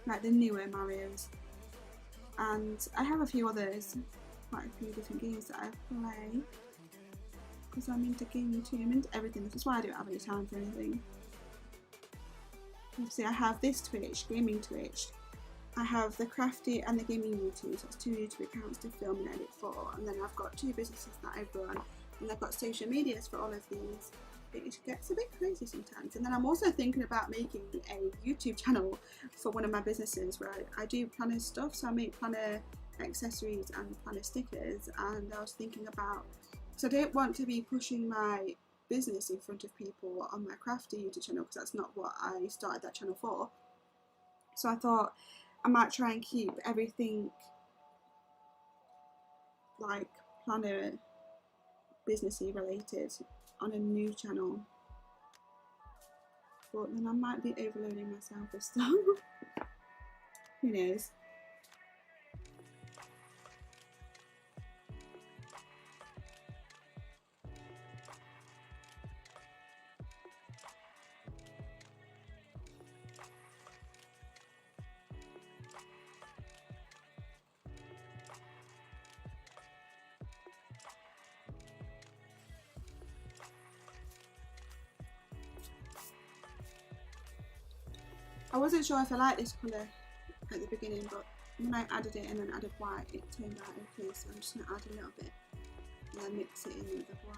like the newer Marios. And I have a few others, quite a few different games that I play, because I'm into gaming too, I'm into everything. This is why I don't have any time for anything. Obviously I have this Twitch, gaming Twitch, I have the Crafty and the gaming YouTube, so that's 2 YouTube accounts to film and edit for, and then I've got 2 businesses that I run, and I've got social medias for all of these. It gets a bit crazy sometimes. And then I'm also thinking about making a YouTube channel for one of my businesses where I do planner stuff, so I make planner accessories and planner stickers, and I was thinking about, so I don't want to be pushing my business in front of people on my Crafty YouTube channel, because that's not what I started that channel for. So I thought I might try and keep everything like planner businessy related on a new channel, but then I might be overloading myself with stuff. Who knows? I wasn't sure if I liked this colour at the beginning, but when I added it and then added white, it turned out okay, so I'm just going to add a little bit and then mix it in with the white.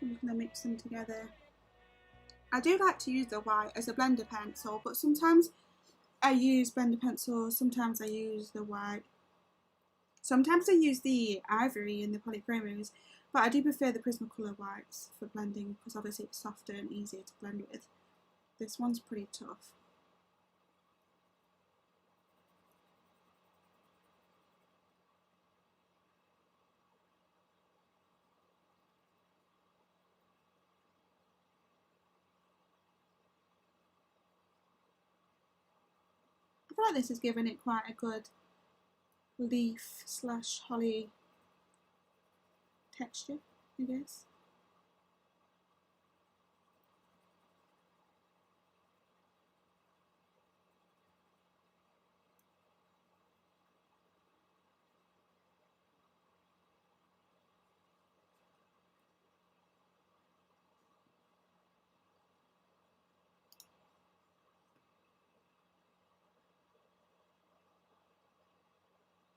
I'm going to mix them together. I do like to use the white as a blender pencil, but sometimes I use blender pencils, sometimes I use the white. Sometimes I use the ivory and the polychromos, but I do prefer the Prismacolor whites for blending, because obviously it's softer and easier to blend with. This one's pretty tough. I feel like this has given it quite a good leaf slash holly texture, I guess.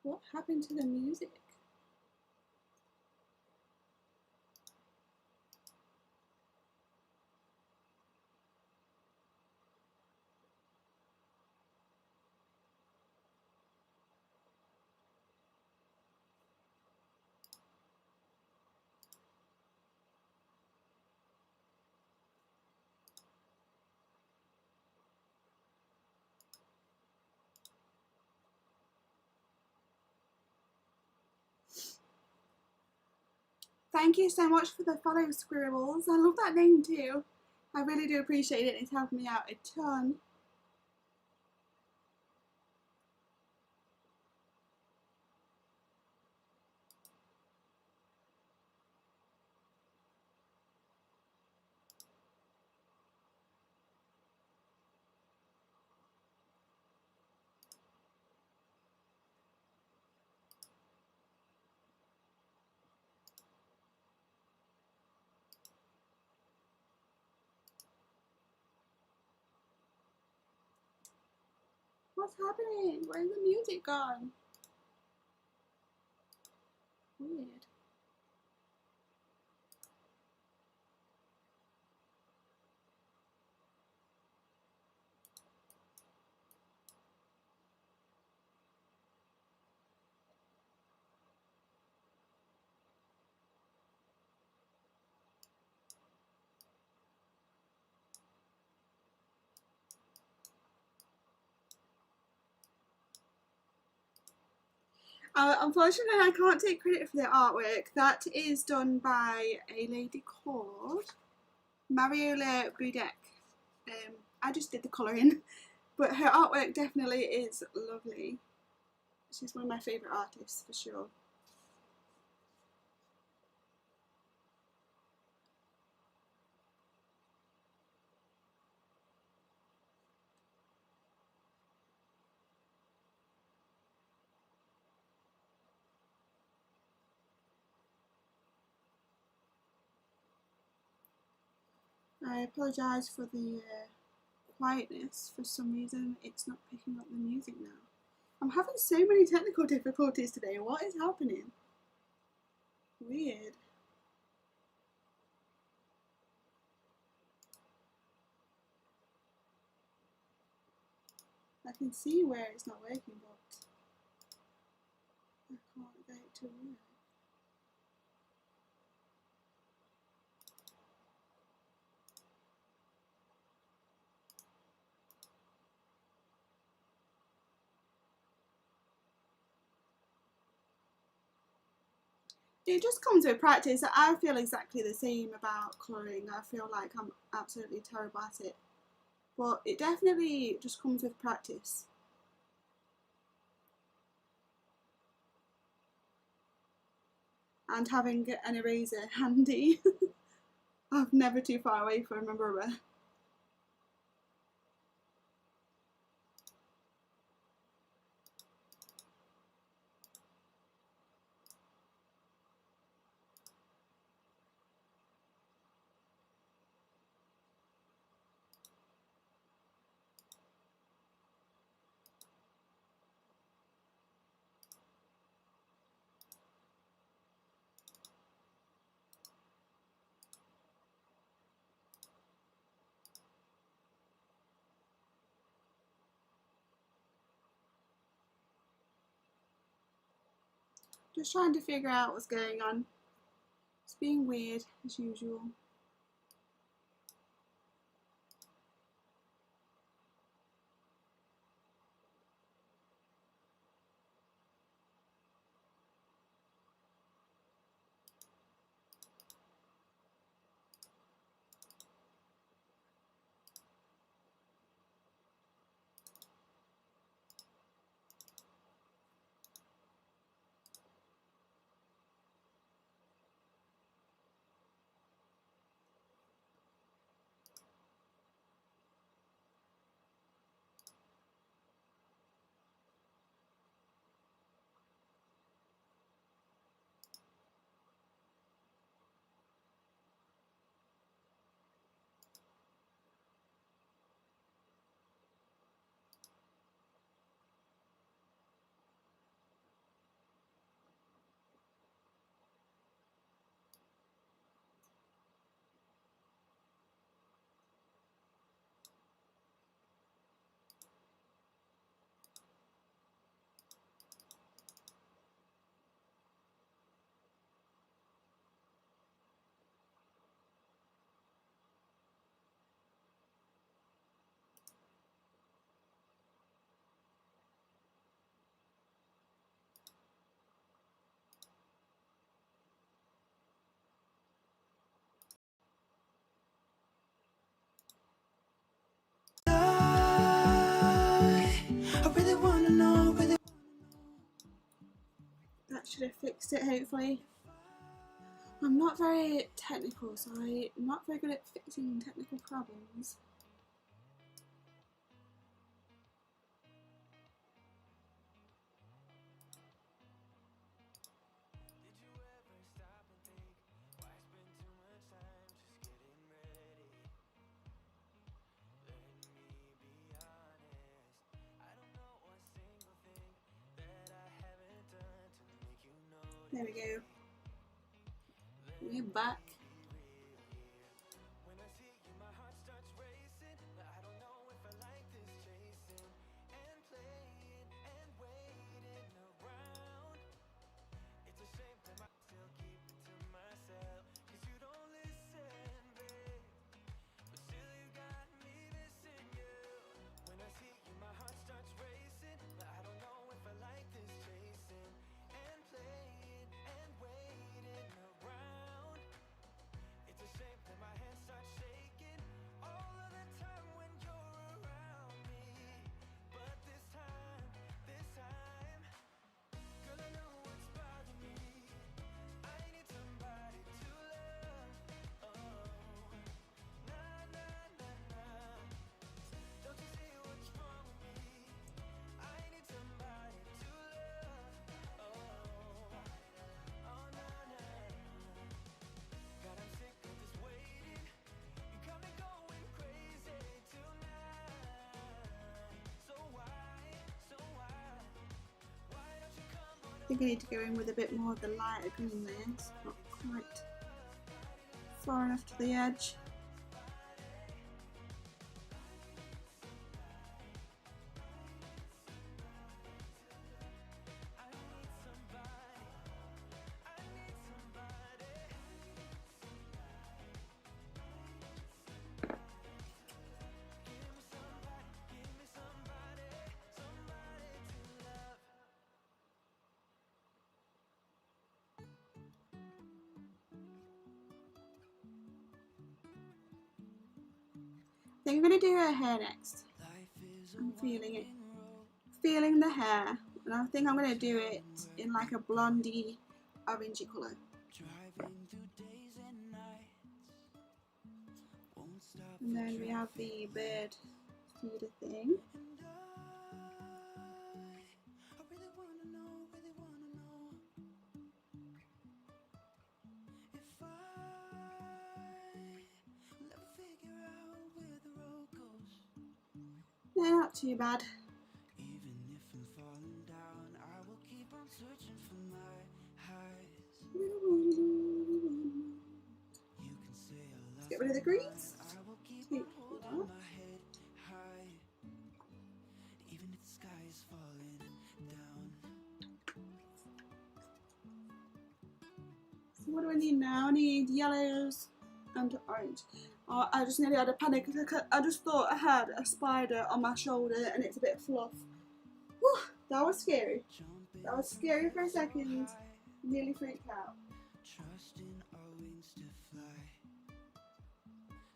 What happened to the music? Thank you so much for the follow, Squirrels. I love that name too. I really do appreciate it. It's helped me out a ton. What's happening? Where's the music gone? Weird. Unfortunately, I can't take credit for the artwork. That is done by a lady called Mariola Budek. I just did the colouring, but her artwork definitely is lovely. She's one of my favourite artists for sure. I apologise for the quietness. For some reason it's not picking up the music now. I'm having so many technical difficulties today. What is happening? Weird. I can see where it's not working, but I can't get it to work. It just comes with practice. I feel exactly the same about colouring. I feel like I'm absolutely terrible at it. But it definitely just comes with practice. And having an eraser handy. I'm never too far away from a rubber. Just trying to figure out what's going on. It's being weird as usual. I really wanna know, really. That should have fixed it, hopefully. I'm not very technical, so I'm not very good at fixing technical problems. There we go. We're back. I think I need to go in with a bit more of the lighter green there. It's not quite far enough to the edge. I think I'm going to do her hair next. I'm feeling it. Feeling the hair. And I think I'm going to do it in like a blondie, orangey colour. And then we have the bird feeder thing. No, not too bad. Let's get rid of the grease. Take that. So what do I need now? I need yellows and orange. Oh, I just nearly had a panic because I just thought I had a spider on my shoulder and it's a bit of fluff. Whew, that was scary. That was scary for a second. Nearly freaked out. Trusting our wings to fly.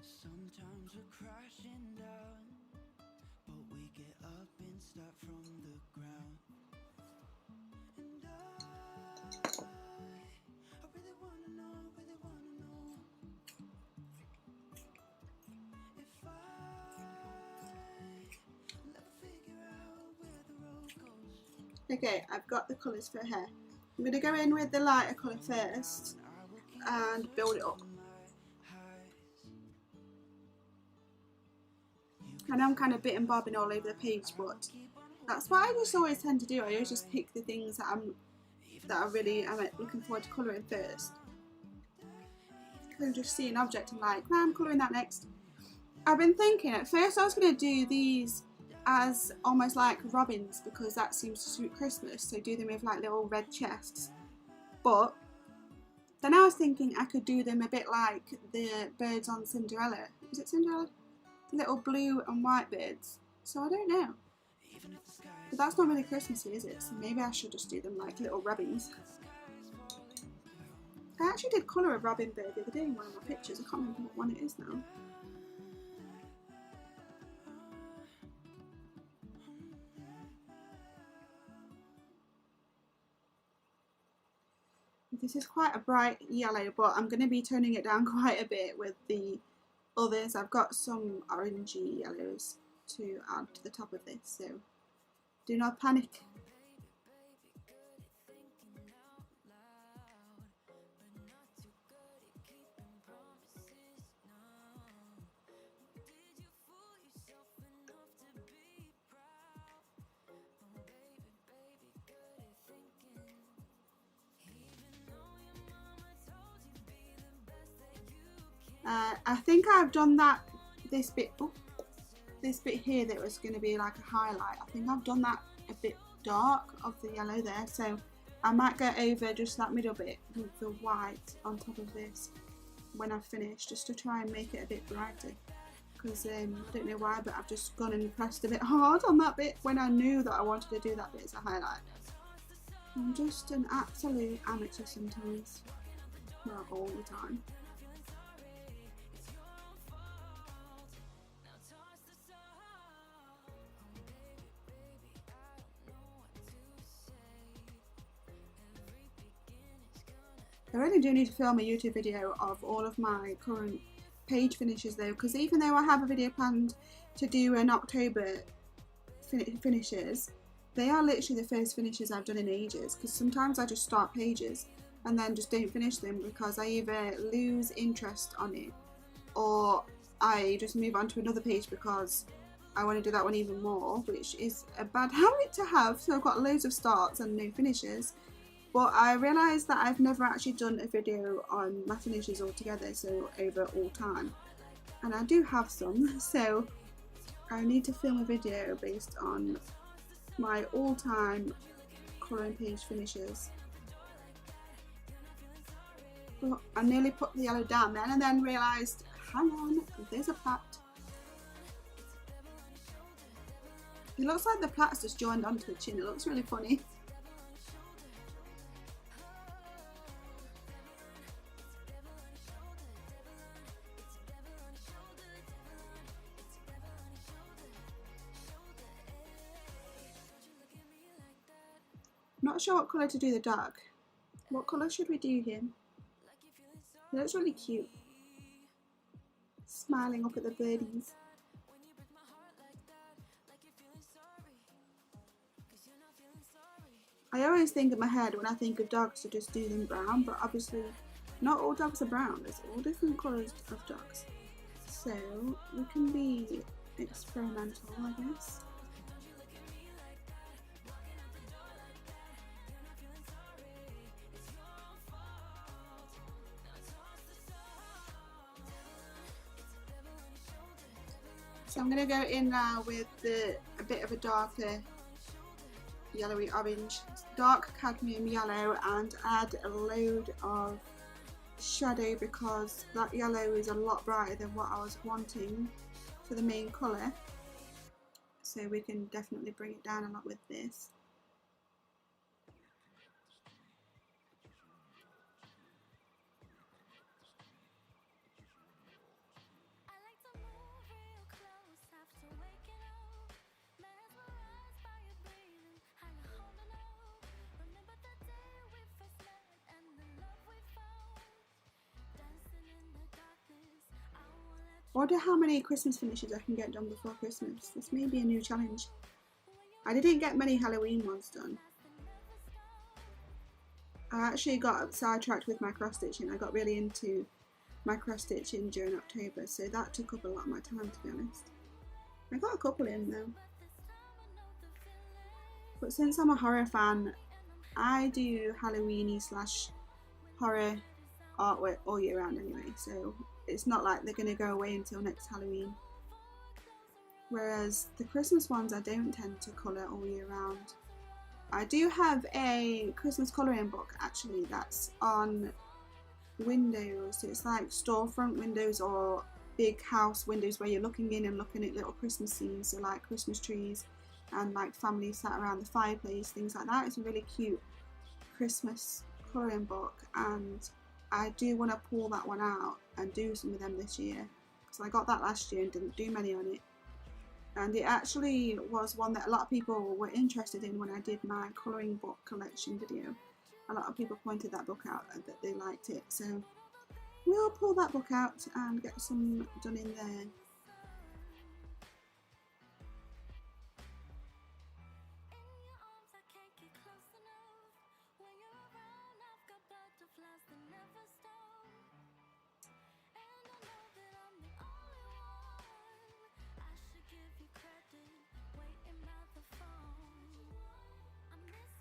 Sometimes we're crashing down, but we get up and start from the ground. And I really wanna know if I never figure out where the road goes. Okay, I've got the colours for her hair. I'm going to go in with the lighter colour first and build it up. I know I'm kind of bit and bobbing all over the page, but that's what I just always tend to do. I always just pick the things that I'm looking forward to colouring first. I can just see an object and like, nah, I'm colouring that next. I've been thinking at first I was going to do these as almost like robins because that seems to suit Christmas, so do them with like little red chests. But then I was thinking I could do them a bit like the birds on Cinderella. Is it Cinderella? The little blue and white birds. So I don't know. But that's not really Christmassy, is it? So maybe I should just do them like little robins. I actually did colour a robin bird the other day in one of my pictures. I can't remember what one it is now. This is quite a bright yellow, but I'm going to be toning it down quite a bit with the others. I've got some orangey yellows to add to the top of this, so do not panic. I think I've done that, this bit here that was going to be like a highlight. I think I've done that a bit dark of the yellow there, so I might go over just that middle bit with the white on top of this when I've finished, just to try and make it a bit brighter, because I don't know why, but I've just gone and pressed a bit hard on that bit when I knew that I wanted to do that bit as a highlight. I'm just an absolute amateur sometimes, not all the time. I really do need to film a YouTube video of all of my current page finishes though, because even though I have a video planned to do in October finishes, they are literally the first finishes I've done in ages, because sometimes I just start pages and then just don't finish them because I either lose interest on it or I just move on to another page because I want to do that one even more, which is a bad habit to have. So I've got loads of starts and no finishes. But I realised that I've never actually done a video on my finishes altogether, so over all time. And I do have some, so I need to film a video based on my all-time colouring page finishes. But I nearly put the yellow down then and then realised, hang on, there's a plait. It looks like the plait's just joined onto the chin, it looks really funny. Not sure what colour to do the dark. What colour should we do here? It looks really cute. Smiling up at the birdies. I always think in my head when I think of dogs to just do them brown, but obviously not all dogs are brown. There's all different colours of dogs. So we can be experimental, I guess. So I'm going to go in now with a bit of a darker yellowy orange, dark cadmium yellow, and add a load of shadow because that yellow is a lot brighter than what I was wanting for the main colour. So we can definitely bring it down a lot with this. I wonder how many Christmas finishes I can get done before Christmas. This may be a new challenge. I didn't get many Halloween ones done. I actually got sidetracked with my cross stitching. I got really into my cross stitching during October, so that took up a lot of my time, to be honest. I got a couple in though. But since I'm a horror fan, I do Halloweeny / horror artwork all year round anyway, so it's not like they're going to go away until next Halloween. Whereas the Christmas ones I don't tend to colour all year round. I do have a Christmas colouring book actually that's on windows, so it's like storefront windows or big house windows where you're looking in and looking at little Christmas scenes, so like Christmas trees and like families sat around the fireplace, things like that. It's a really cute Christmas colouring book, and I do want to pull that one out and do some of them this year, because I got that last year and didn't do many on it, and it actually was one that a lot of people were interested in when I did my colouring book collection video. A lot of people pointed that book out and that they liked it, so we'll pull that book out and get some done in there.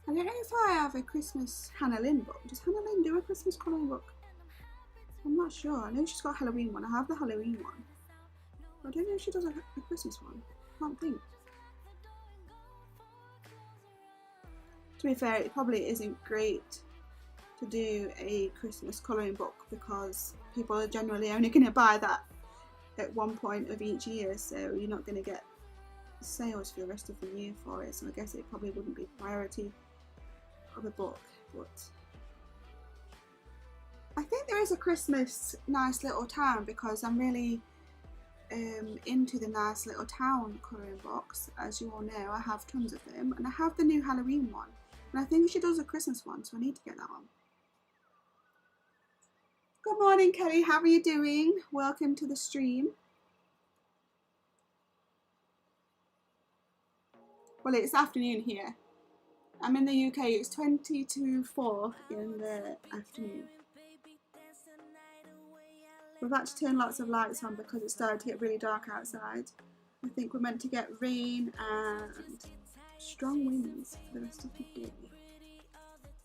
I don't know if I have a Christmas Hannah Lynn book. Does Hannah Lynn do a Christmas colouring book? I'm not sure. I know she's got a Halloween one. I have the Halloween one. I don't know if she does a Christmas one. I can't think. To be fair, it probably isn't great to do a Christmas colouring book because people are generally only going to buy that at one point of each year, so you're not going to get sales for the rest of the year for it, so I guess it probably wouldn't be priority of a book. But I think there is a Christmas nice little town because I'm really into the nice little town colouring books. As you all know, I have tons of them, and I have the new Halloween one, and I think she does a Christmas one, so I need to get that one. Good morning, Kelly. How are you doing? Welcome to the stream. Well, it's afternoon here. I'm in the UK. It's 20 to 4 in the afternoon. We've had to turn lots of lights on because it started to get really dark outside. I think we're meant to get rain and strong winds for the rest of the day.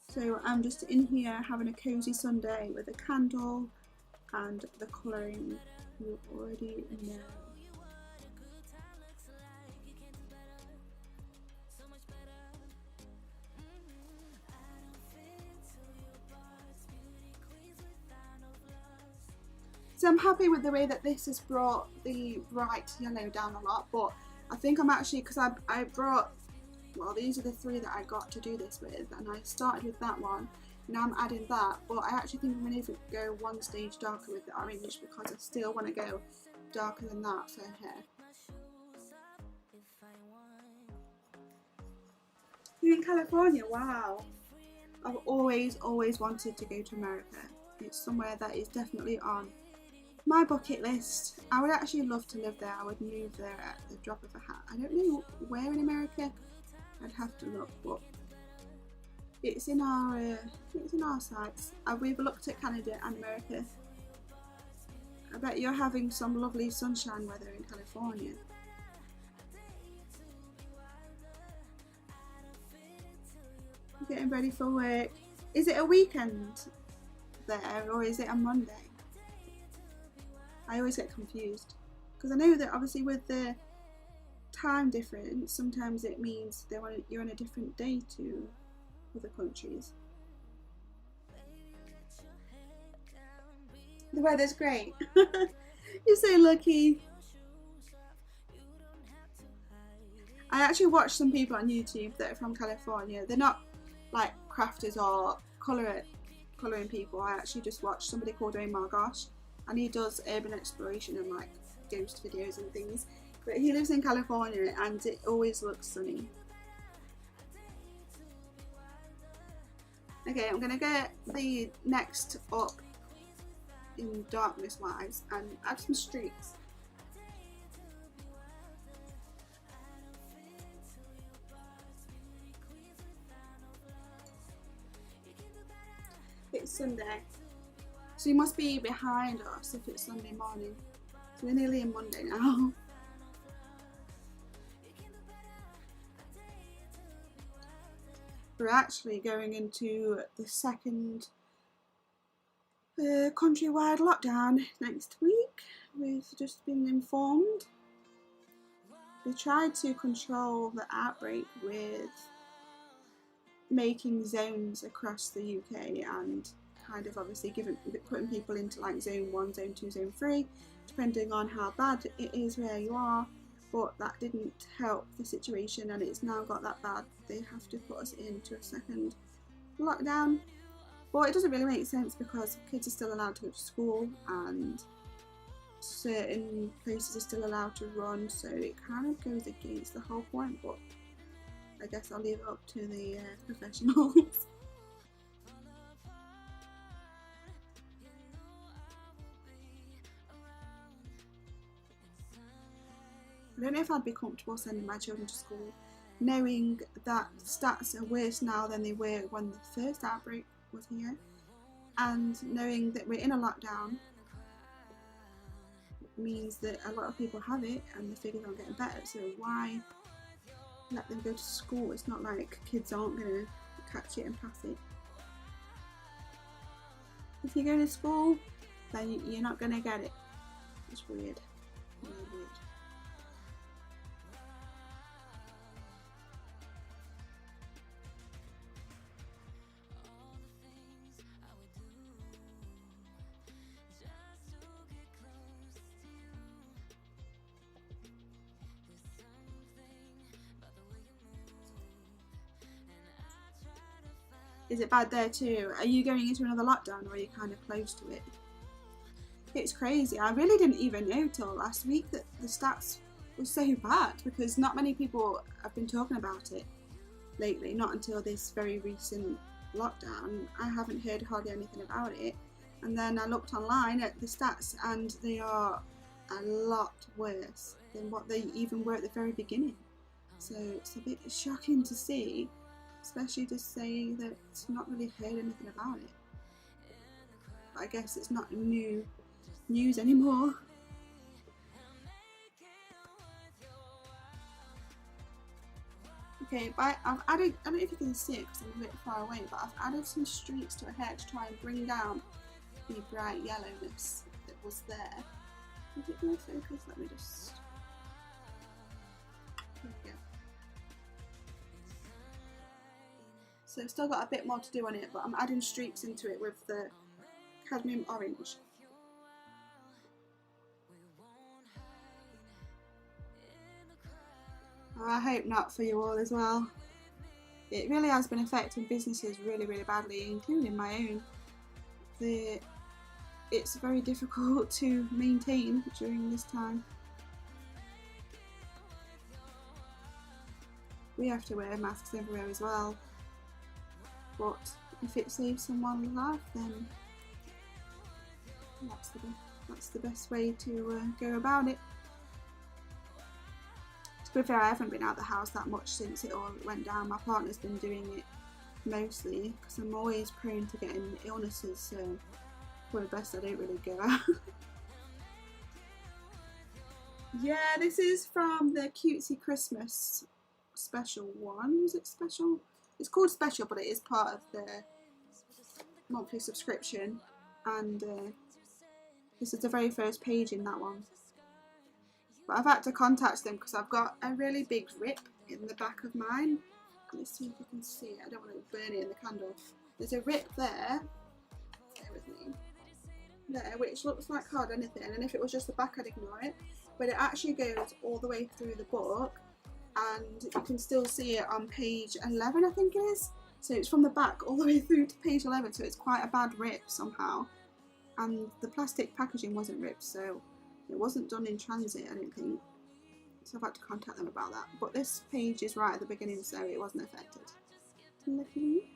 So I'm just in here having a cosy Sunday with a candle and the colouring you already know. So I'm happy with the way that this has brought the bright yellow down a lot, but I think I'm actually, because I brought, well, these are the 3 that I got to do this with, and I started with that one, now I'm adding that, but I actually think I'm going to go one stage darker with the orange because I still want to go darker than that for her hair. You're in California? Wow. I've always wanted to go to America. It's somewhere that is definitely on my bucket list. I would actually love to live there. I would move there at the drop of a hat. I don't know where in America. I'd have to look, but it's in our sights. We've looked at Canada and America. I bet you're having some lovely sunshine weather in California. Getting ready for work. Is it a weekend there or is it a Monday? I always get confused because I know that obviously with the time difference sometimes it means you're on a different day to other countries. The weather's great. You're so lucky. I actually watch some people on YouTube that are from California. They're not like crafters or colouring people. I actually just watched somebody called Margosh, and he does urban exploration and like ghost videos and things, but he lives in California and it always looks sunny. Okay, I'm gonna get the next up in darkness wise and add some streaks. It's Sunday, so you must be behind us if it's Sunday morning. So we're nearly in Monday now. We're actually going into the second countrywide lockdown next week. We've just been informed. They tried to control the outbreak with making zones across the UK and kind of obviously putting people into like zone 1, zone 2, zone 3, depending on how bad it is where you are, but that didn't help the situation and it's now got that bad they have to put us into a second lockdown. But it doesn't really make sense because kids are still allowed to go to school and certain places are still allowed to run, so it kind of goes against the whole point, but I guess I'll leave it up to the professionals. I don't know if I'd be comfortable sending my children to school knowing that the stats are worse now than they were when the first outbreak was here, and knowing that we're in a lockdown means that a lot of people have it and the figures aren't getting better, so why let them go to school? It's not like kids aren't going to catch it and pass it. If you're going to school, then you're not gonna get it. It's weird. Really weird. Is it bad there too? Are you going into another lockdown, or are you kind of close to it? It's crazy. I really didn't even know till last week that the stats were so bad, because not many people have been talking about it lately, not until this very recent lockdown. I haven't heard hardly anything about it, and then I looked online at the stats and they are a lot worse than what they even were at the very beginning. So it's a bit shocking to see, especially to say that I've not really heard anything about it. But I guess it's not new news anymore. Okay, but I've added, I don't know if you can see it because I'm a bit far away, but I've added some streaks to her hair to try and bring down the bright yellowness that was there. Is it going to focus? Let me just... There we go. So I've still got a bit more to do on it, but I'm adding streaks into it with the cadmium orange. Oh, I hope not for you all as well. It really has been affecting businesses really, really badly, including my own. It's very difficult to maintain during this time. We have to wear masks everywhere as well. But if it saves someone's life, then that's the best way to go about it. To be fair, I haven't been out of the house that much since it all went down. My partner's been doing it mostly because I'm always prone to getting illnesses, so for the best I don't really go out. Yeah, this is from the Cutesy Christmas Special one. Is it special? It's called Special, but it is part of the monthly subscription, and this is the very first page in that one. But I've had to contact them because I've got a really big rip in the back of mine. Let's see if you can see it. I don't want to burn it in the candle. There's a rip there. Bear with me. There, which looks like hard anything, and if it was just the back I'd ignore it. But it actually goes all the way through the book, and you can still see it on page 11, I think it is. So it's from the back all the way through to page 11, so it's quite a bad rip somehow. And the plastic packaging wasn't ripped, so it wasn't done in transit, I don't think. So I've had to contact them about that. But this page is right at the beginning, so it wasn't affected. Lucky.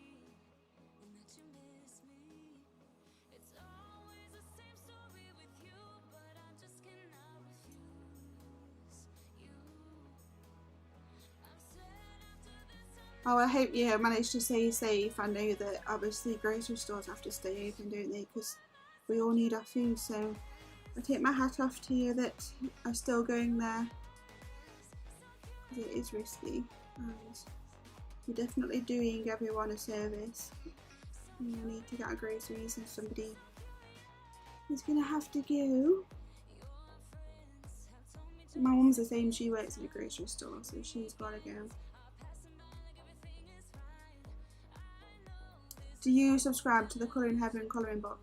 Oh, I hope you managed to stay safe. I know that obviously grocery stores have to stay open, don't they? Because we all need our food, so I take my hat off to you that are still going there. Because it is risky, and you're definitely doing everyone a service. You need to get our groceries, and somebody is going to have to go. My mum's the same, she works in a grocery store, so she's got to go. Do you subscribe to the Colouring Heaven colouring book?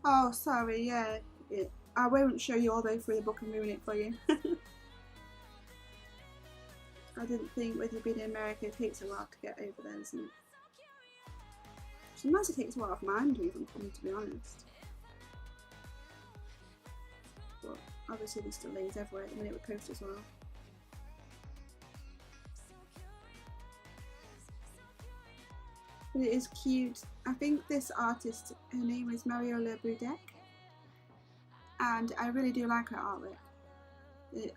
Oh, sorry, yeah. I won't show you all the way through the book and ruin it for you. I didn't think with you being in America it takes a while to get over there, doesn't it? Sometimes it takes a while of mine to even come, to be honest. But obviously there's delays everywhere at the minute with post as well. But it is cute. I think this artist, her name is Mariola Budek. And I really do like her artwork.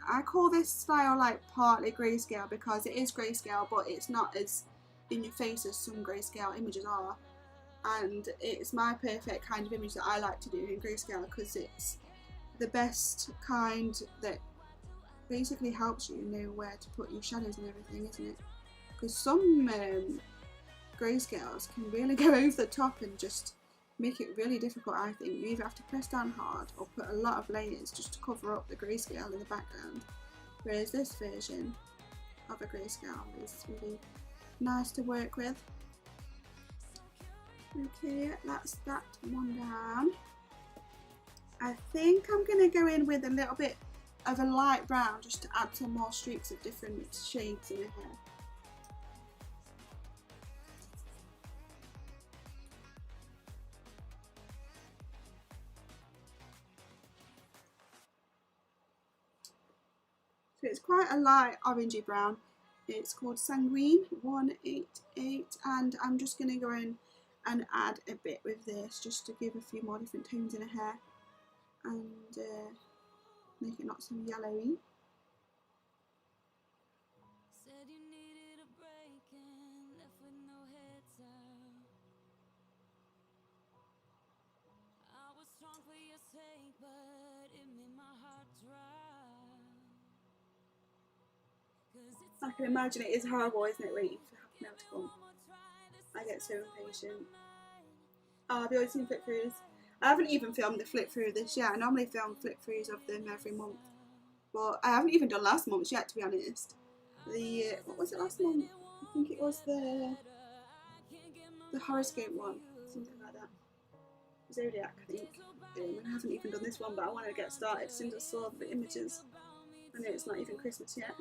I call this style like partly grayscale because it is grayscale, but it's not as in your face as some grayscale images are. And it's my perfect kind of image that I like to do in grayscale because it's the best kind that basically helps you know where to put your shadows and everything, isn't it? Because some grayscales can really go over the top and just make it really difficult. I think you either have to press down hard or put a lot of layers just to cover up the grayscale in the background, whereas this version of a grayscale is really nice to work with. Okay, that's that one down. I think I'm going to go in with a little bit of a light brown just to add some more streaks of different shades in her hair. So it's quite a light orangey brown. It's called Sanguine 188, and I'm just going to go in and add a bit with this just to give a few more different tones in her hair and make it not so yellowy. I can imagine it is horrible, isn't it, waiting for half an hour to come. I get so impatient. Oh, I've always seen flip throughs. I haven't even filmed the flip through this year. I normally film flip throughs of them every month, but I haven't even done last month's yet, to be honest. What was it last month? I think it was the horoscope one, something like that. Zodiac, I think. I haven't even done this one, but I want to get started as soon as I saw the images. I know it's not even Christmas yet.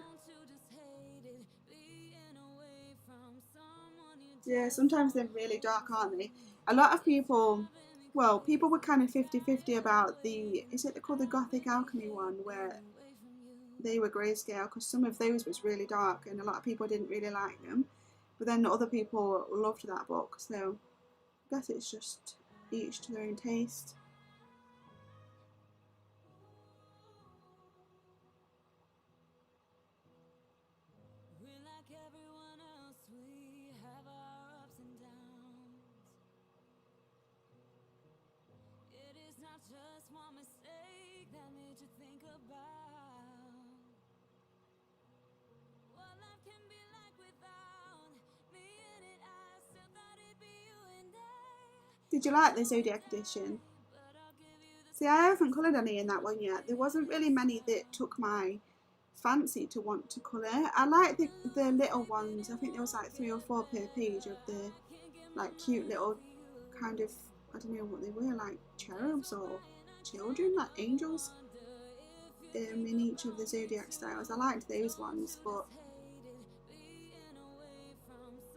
Yeah, sometimes they're really dark, aren't they? A lot of people, well, people were kind of 50-50 about is it called the Gothic Alchemy one, where they were grayscale, because some of those was really dark and a lot of people didn't really like them. But then other people loved that book, so I guess it's just each to their own taste. Did you like the Zodiac edition? See, I haven't coloured any in that one yet. There wasn't really many that took my fancy to want to colour. I like the little ones. I think there was like 3 or 4 per page of the like cute little kind of, I don't know what they were, like cherubs or children, like angels in each of the Zodiac styles. I liked those ones, but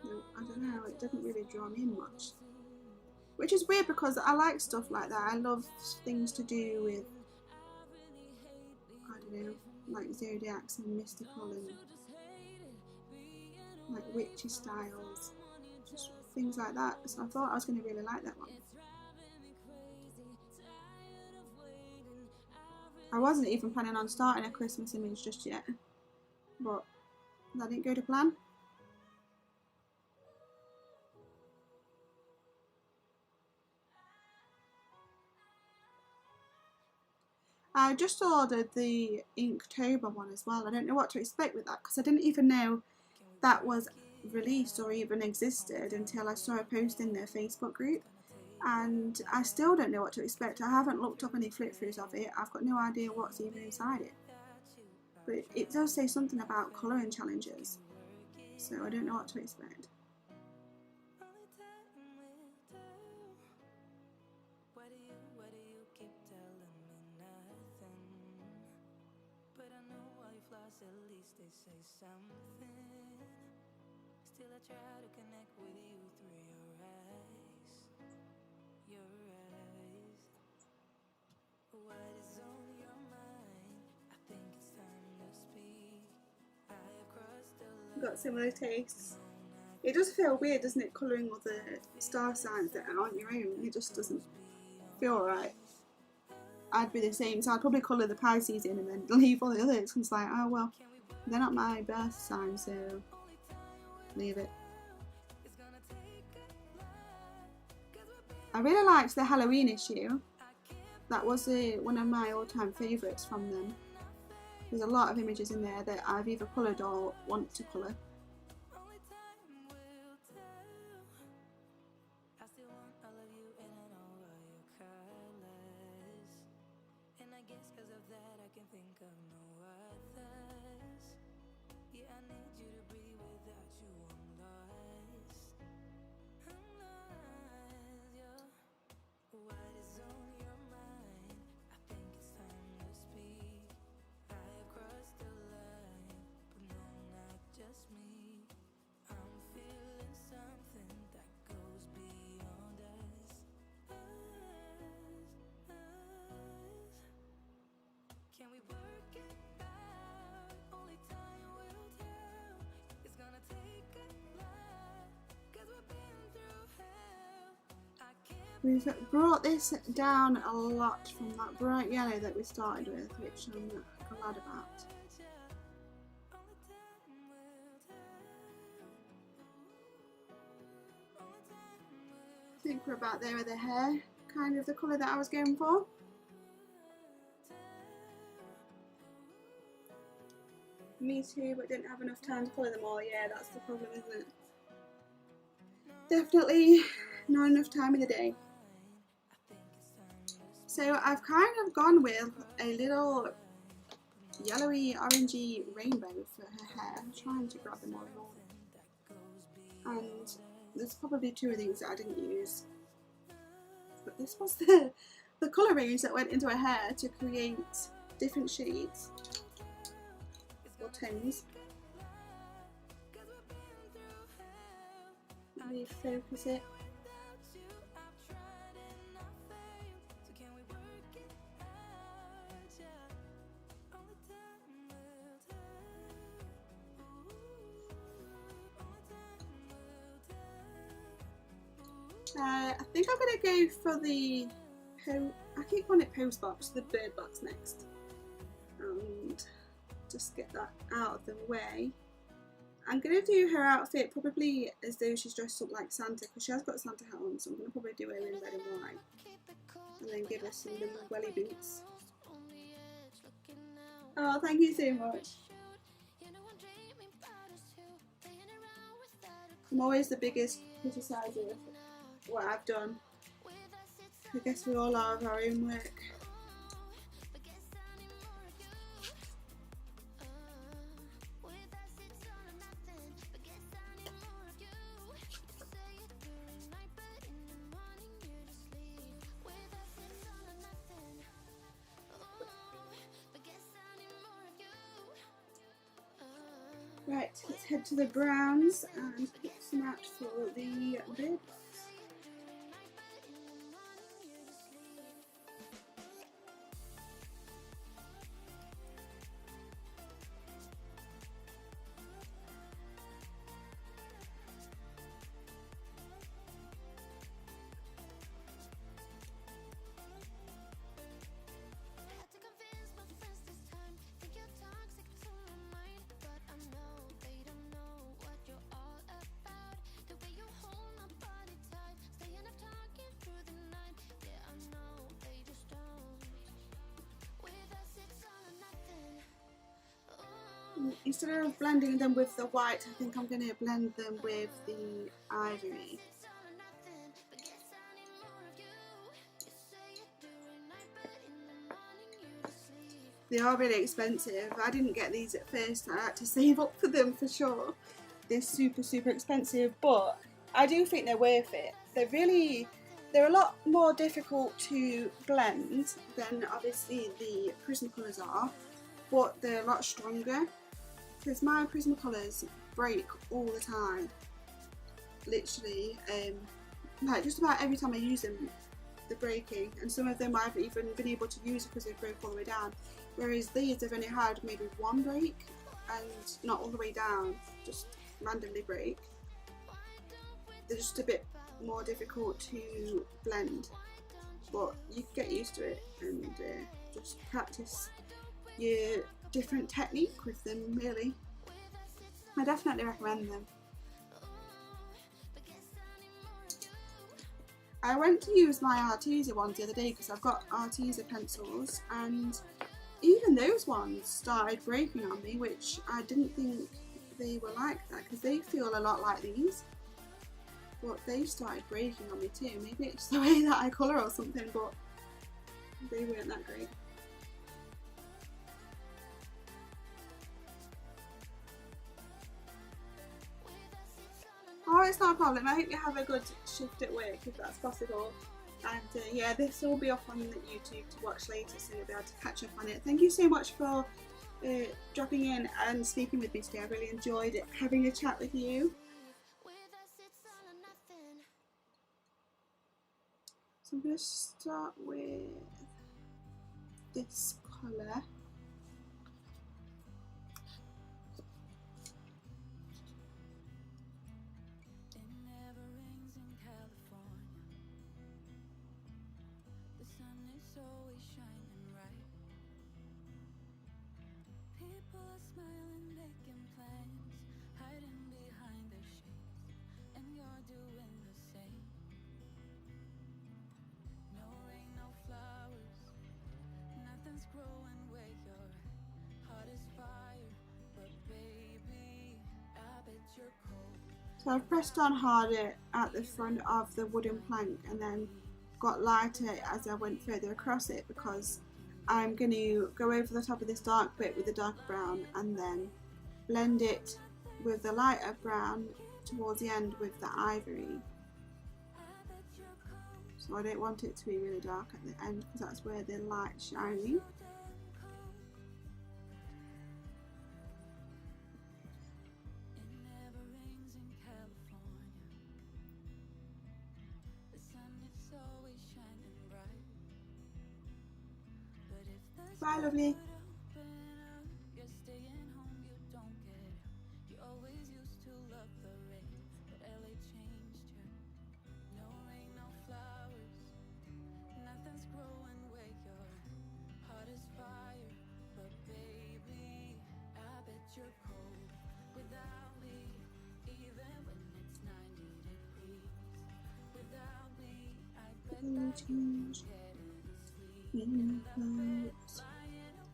no, I don't know, it didn't really draw me in much. Which is weird because I like stuff like that. I love things to do with, I don't know, like zodiacs and mystical and like witchy styles, just things like that. So I thought I was going to really like that one. I wasn't even planning on starting a Christmas image just yet, but that didn't go to plan. I just ordered the Inktober one as well. I don't know what to expect with that because I didn't even know that was released or even existed until I saw a post in their Facebook group, and I still don't know what to expect. I haven't looked up any flip throughs of it. I've got no idea what's even inside it, but it does say something about colouring challenges, so I don't know what to expect. Still I try to connect with you through your eyes. What is on your mind? I think it's time to speak. I have crossed the line. We've got similar tastes. It does feel weird, doesn't it, colouring other star signs that aren't your own? It just doesn't feel right. I'd be the same. So I'd probably colour the Pisces in and then leave all the others. It's like, oh well, they're not my birth sign, so leave it. I really liked the Halloween issue. That was one of my all-time favourites from them. There's a lot of images in there that I've either coloured or want to colour. We've brought this down a lot from that bright yellow that we started with, which I'm glad about. I think we're about there with the hair, kind of the colour that I was going for. Me too, but didn't have enough time to colour them all. Yeah, that's the problem, isn't it? Definitely not enough time in the day. So I've kind of gone with a little yellowy, orangey rainbow for her hair. I'm trying to grab them all. And there's probably two of these that I didn't use. But this was the colour range that went into her hair to create different shades or tones. Let me focus it. I think I'm going to go for the, I keep calling it post box, the bird box next. And just get that out of the way. I'm going to do her outfit probably as though she's dressed up like Santa, because she has got a Santa hat on, so I'm going to probably do her in red and white. And then give her some little welly boots. Oh, thank you so much. I'm always the biggest criticiser of what I've done. I guess we all are of our own work. Right, let's head to the browns and pick some out for the bird box. Instead of blending them with the white, I think I'm going to blend them with the ivory. They are really expensive. I didn't get these at first. I had to save up for them for sure. They're super expensive, but I do think they're worth it. They're a lot more difficult to blend than obviously the Prismacolors are, but they're a lot stronger. Because my Prismacolors break all the time, literally, like just about every time I use them they're breaking, and some of them I haven't even been able to use because they broke all the way down, whereas these I've only had maybe one break and not all the way down, just randomly break. They're just a bit more difficult to blend. but you can get used to it and just practice your different technique with them. Really, I definitely recommend them. I went to use my Arteza ones the other day because I've got Arteza pencils, and even those ones started breaking on me, which I didn't think they were like that because they feel a lot like these, but they started breaking on me too. Maybe it's the way that I colour or something, but they weren't that great. Oh, it's not a problem. I hope you have a good shift at work if that's possible. And yeah, this will be up on YouTube to watch later, so you'll be able to catch up on it. Thank you so much for dropping in and speaking with me today. I really enjoyed it, having a chat with you. So I'm going to start with this colour. So I've pressed on harder at the front of the wooden plank and then got lighter as I went further across it, because I'm going to go over the top of this dark bit with the dark brown and then blend it with the lighter brown towards the end with the ivory. So I don't want it to be really dark at the end because that's where the light's shining. Bye, lovely.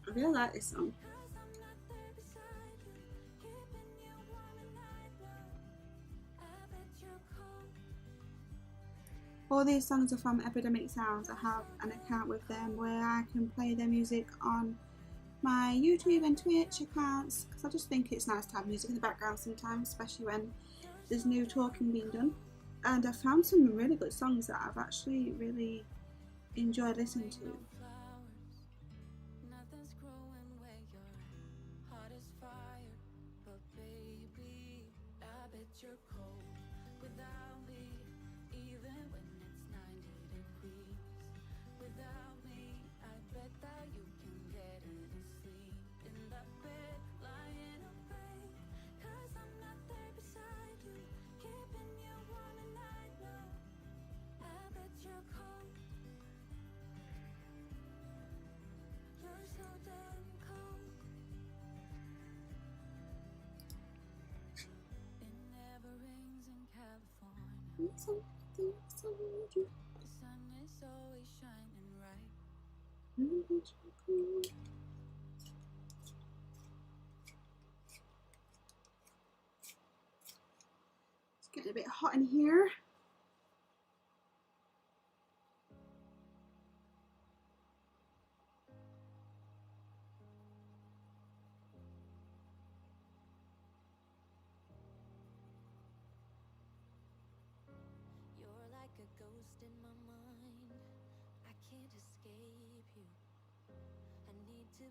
I really like this song. All these songs are from Epidemic Sounds. I have an account with them where I can play their music on my YouTube and Twitch accounts, because I just think it's nice to have music in the background sometimes, especially when there's no talking being done. And I found some really good songs that I've actually really enjoyed listening to. It's getting a bit hot in here.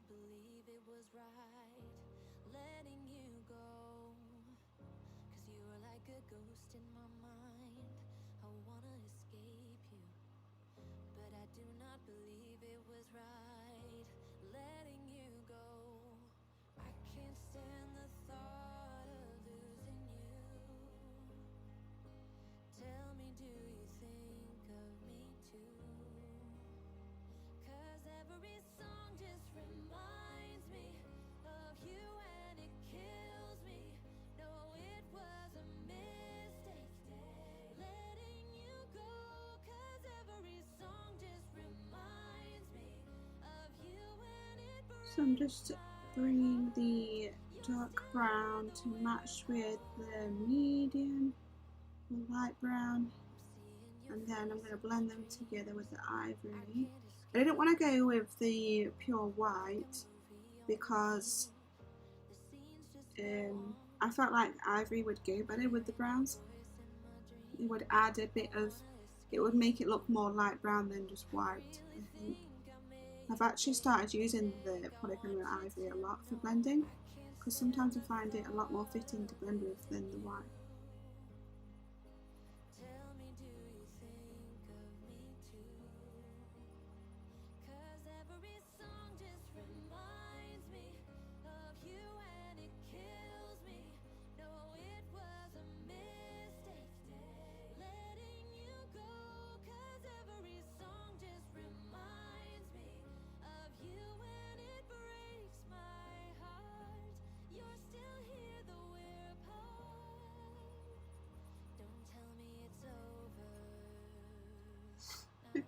Believe it was right letting you go, 'cause you were like a ghost in my mind. I wanna escape you, but I do not believe it was right letting you go. I can't stand the thought of losing you. Tell me, do you think of me too? So I'm just bringing the dark brown to match with the medium light brown, and then I'm going to blend them together with the ivory. I didn't want to go with the pure white because I felt like ivory would go better with the browns. It would add a bit of, it would make it look more light brown than just white, I think. I've actually started using the polychrome ivory a lot for blending because sometimes I find it a lot more fitting to blend with than the white.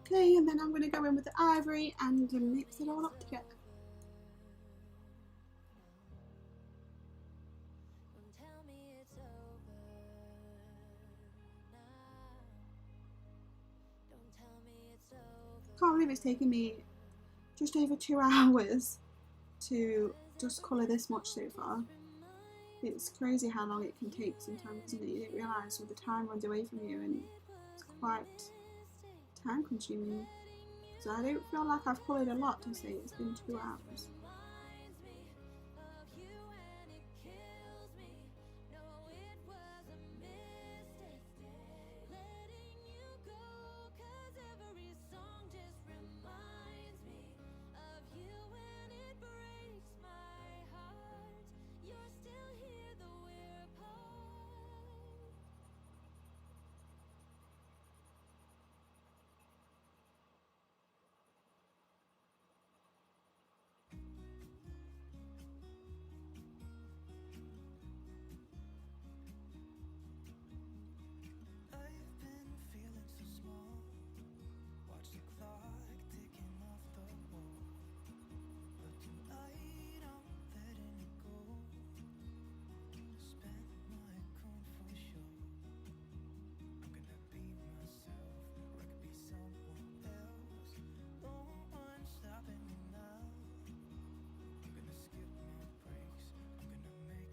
Okay, and then I'm going to go in with the ivory and mix it all up together. Can't believe it's taken me just over 2 hours to just colour this much so far. It's crazy how long it can take sometimes, isn't it? You don't realise when the time runs away from you, and it's quite time consuming. So I don't feel like I've coloured a lot to say it's been 2 hours.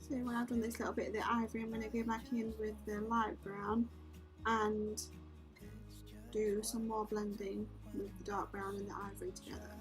So when I've done this little bit of the ivory, I'm going to go back in with the light brown and do some more blending with the dark brown and the ivory together.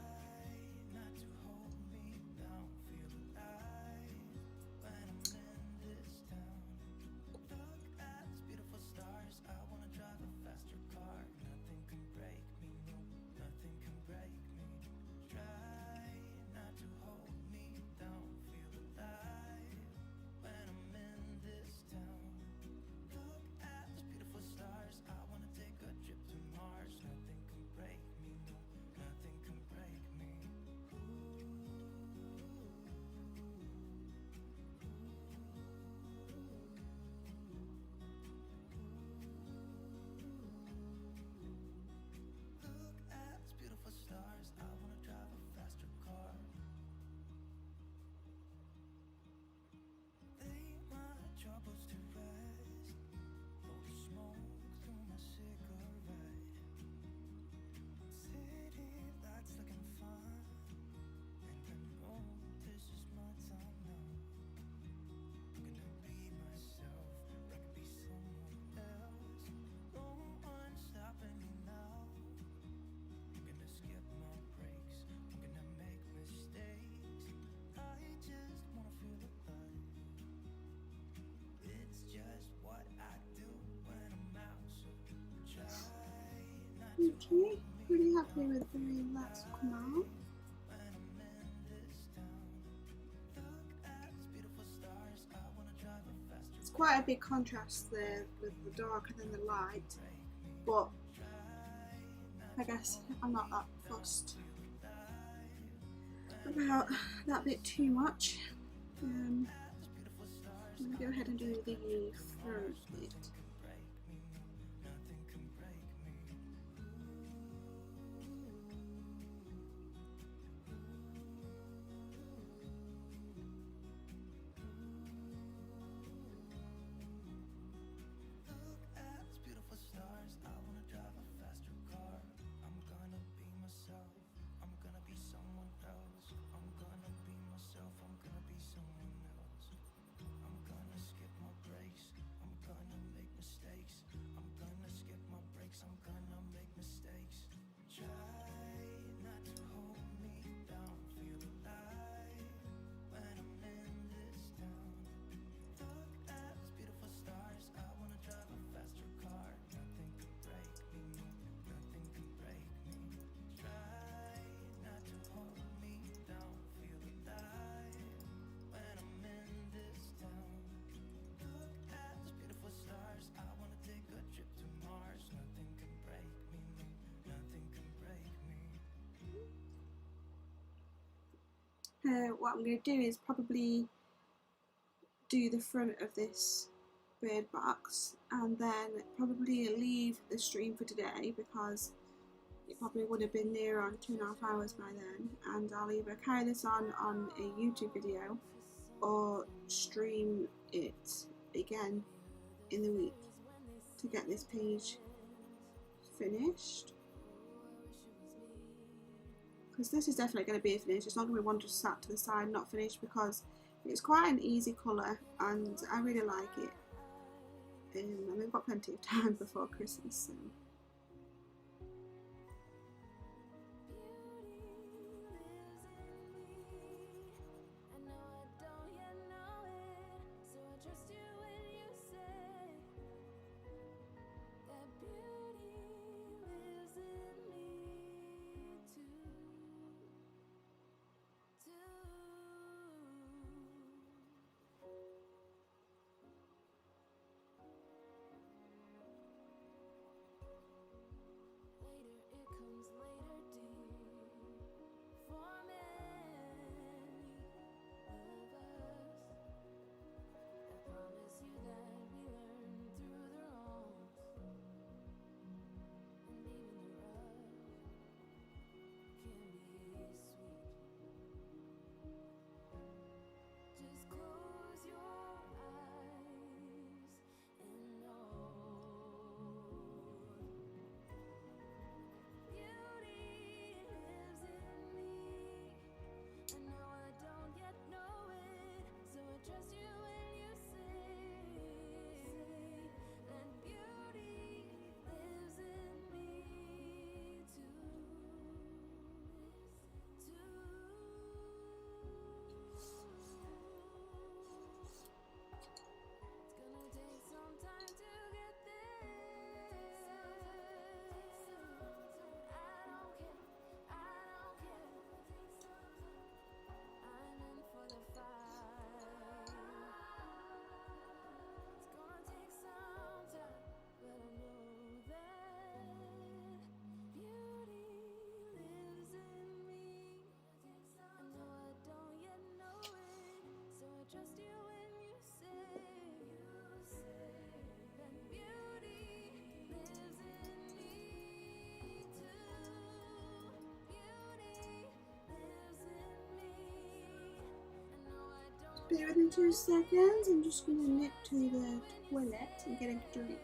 Okay, pretty happy with the way that's come out. It's quite a big contrast there with the darker than the light, but I guess I'm not that fussed about that bit too much. I'm going to go ahead and do the front bit. what I'm going to do is probably do the front of this bird box and then probably leave the stream for today, because it probably would have been near on 2.5 hours by then, and I'll either carry this on a YouTube video or stream it again in the week to get this page finished, because this is definitely going to be finished. It's not going to be one just sat to the side not finished, because it's quite an easy colour and I really like it. And we've got plenty of time before Christmas, so. Bear with me 2 seconds, I'm just going to nip to the toilet and get a drink.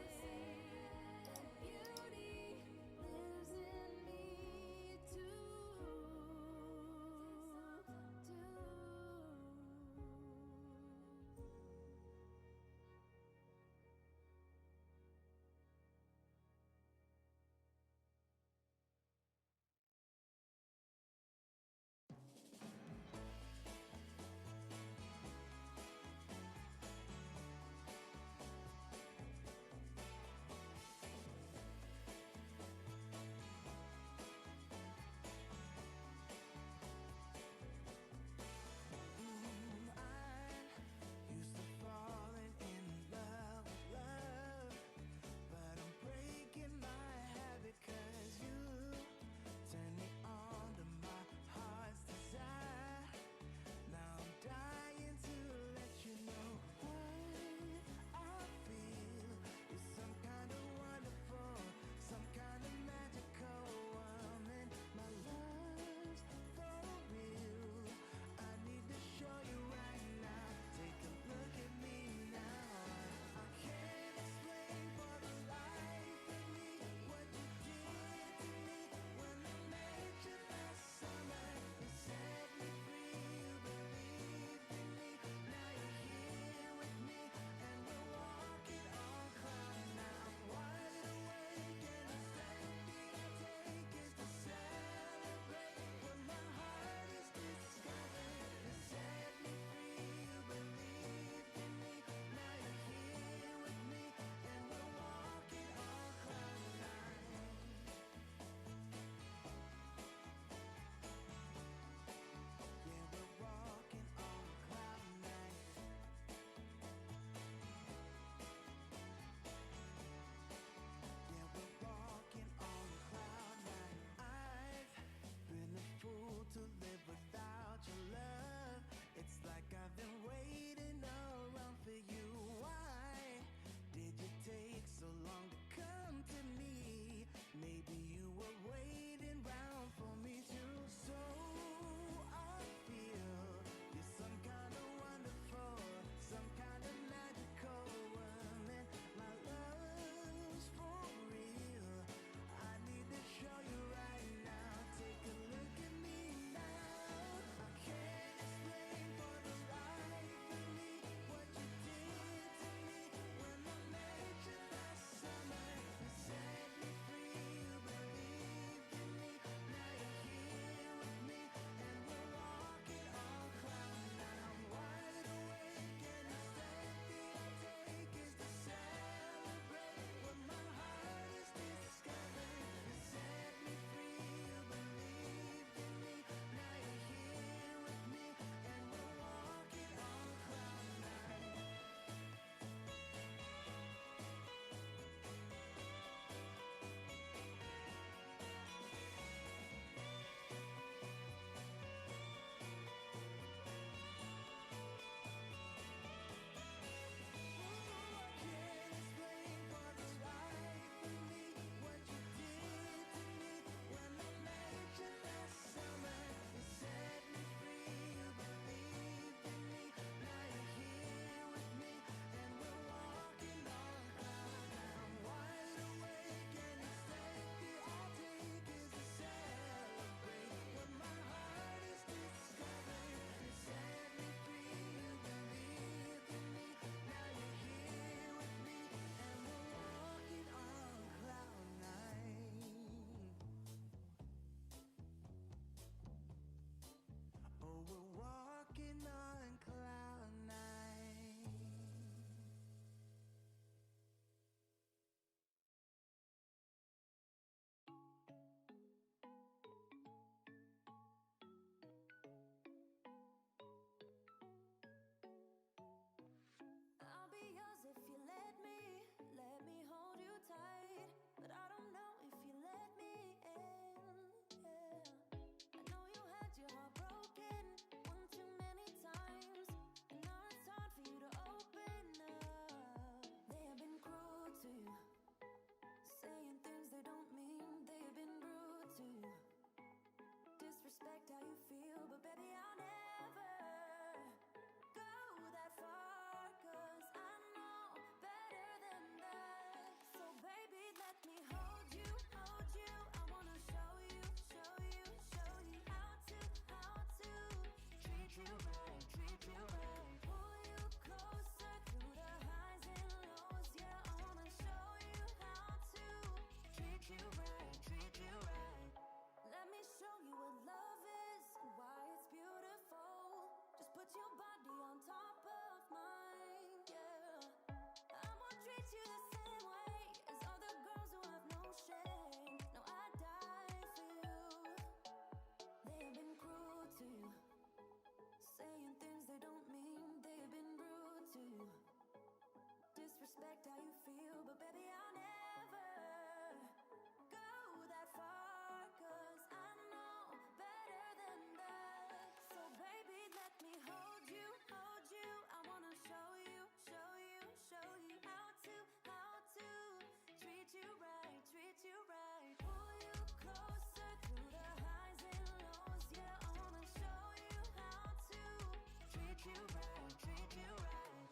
you right, treat you right.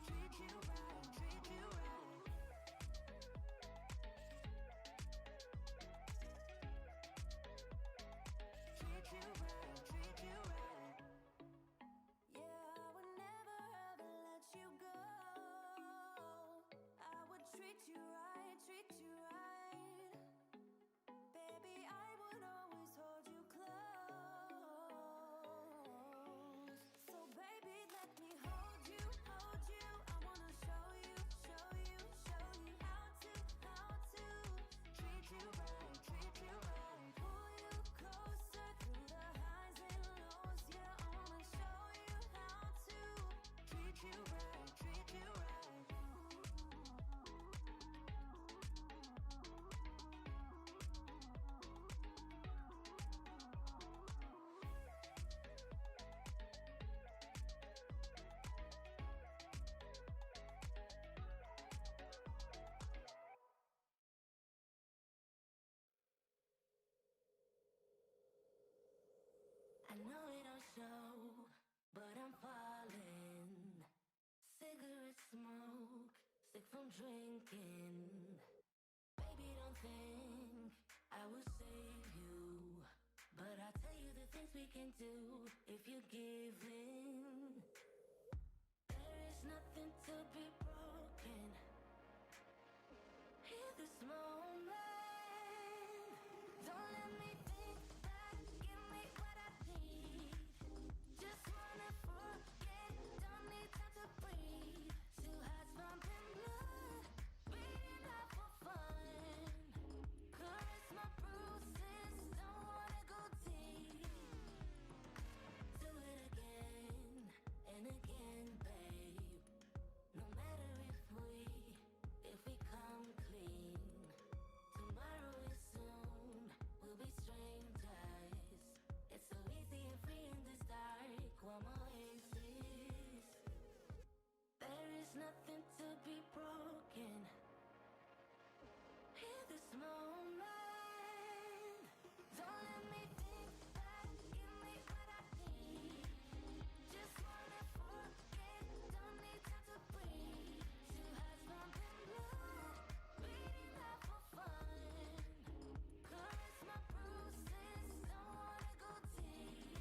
Treat you right, treat you right. Treat you right, treat you right. Yeah, I would never ever let you go. I would treat you right, treat you right. Baby, I would always hold you close. So baby, let me hold you, hold you. I wanna show you, show you, show you how to treat you right, treat you right. Pull you closer through the highs and lows. Yeah, I wanna show you how to treat you right, treat you right. I know it don't show, but I'm falling. Cigarette smoke, sick from drinking. Baby, don't think I will save you, but I'll tell you the things we can do if you give in. There is nothing to be broken. Hear this moment. Don't let me think back. Give me what I need. Just wanna forget. Don't need time to breathe. Two hearts pumping blood, beating out for fun. Caress my bruises. Don't wanna go deep. Do it again and again, babe. No matter if we come clean. Tomorrow is soon, we'll be strangers. It's so easy and free in this dark, warm oasis. There is nothing to be broken. Hear this moment. Don't let me think back. Give me what I need. Just wanna forget. Don't need time to breathe. Two hearts pumping blood, beating out for fun. Caress my bruises. Don't wanna go deep.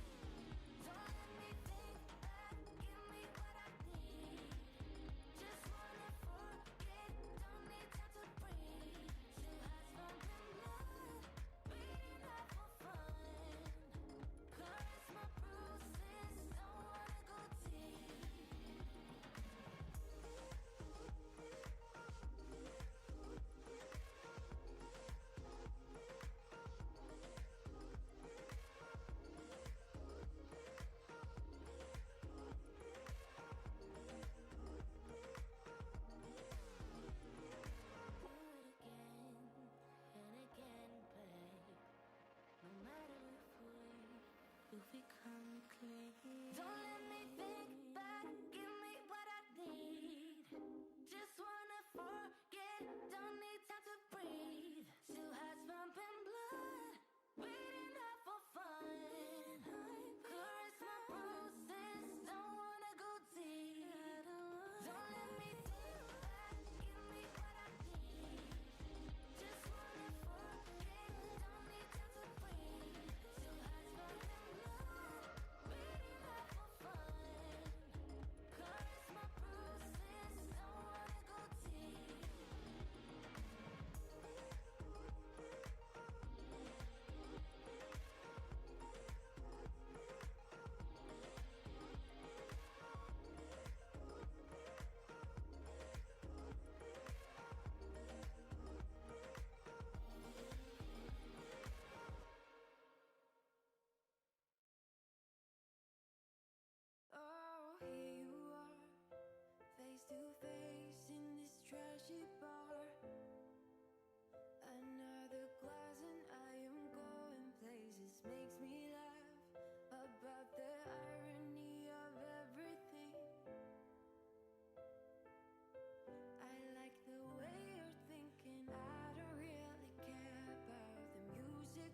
Don't let me think back. Give me what I need. Just wanna forget. Don't need time to breathe. Two hearts pumping blood, beating out for fun. Caress my bruises. Don't wanna go deep. Do it again and again, babe. No matter if we come clean. Don't let me think back. Give me what I need. Just wanna forget. Don't need time to breathe. Two hearts pumping blood, beating out for fun. Caress my bruises. Don't wanna go deep. Don't let me think back. Give me what I need. Just wanna forget. Don't need time to breathe. Two hearts pumping blood, beating out for fun. Caress my bruises. Don't wanna go deep. Oh, here you are, face to face in this trashy bar. Another glass and I am going places. Makes me laugh about the irony of everything. I like the way you're thinking. I don't really care about the music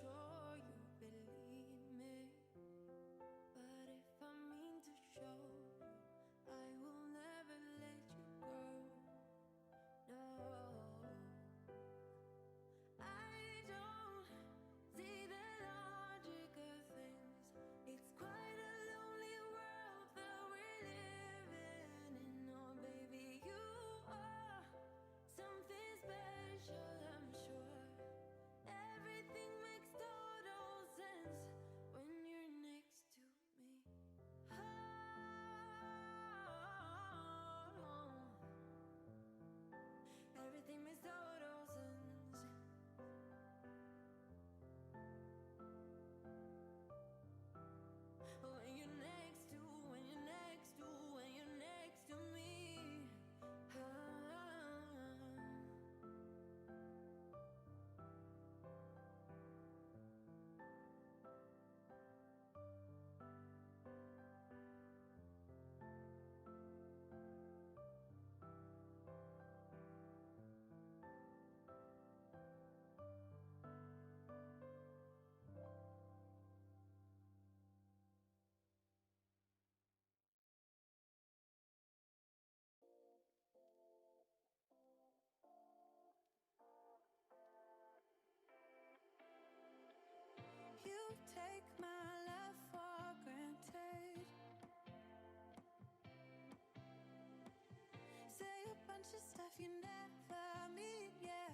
sure you believe me. But if I mean to show you, I will never let you go. No, I don't see the logic of things. It's quite a lonely world that we're living in. Oh baby, you are something special, I'm sure. Everything makes total sense when you're next to me. Oh, everything makes total sense when you're next to, when you're next to, when you're next to me. You take my love for granted. Say a bunch of stuff you never mean, yeah.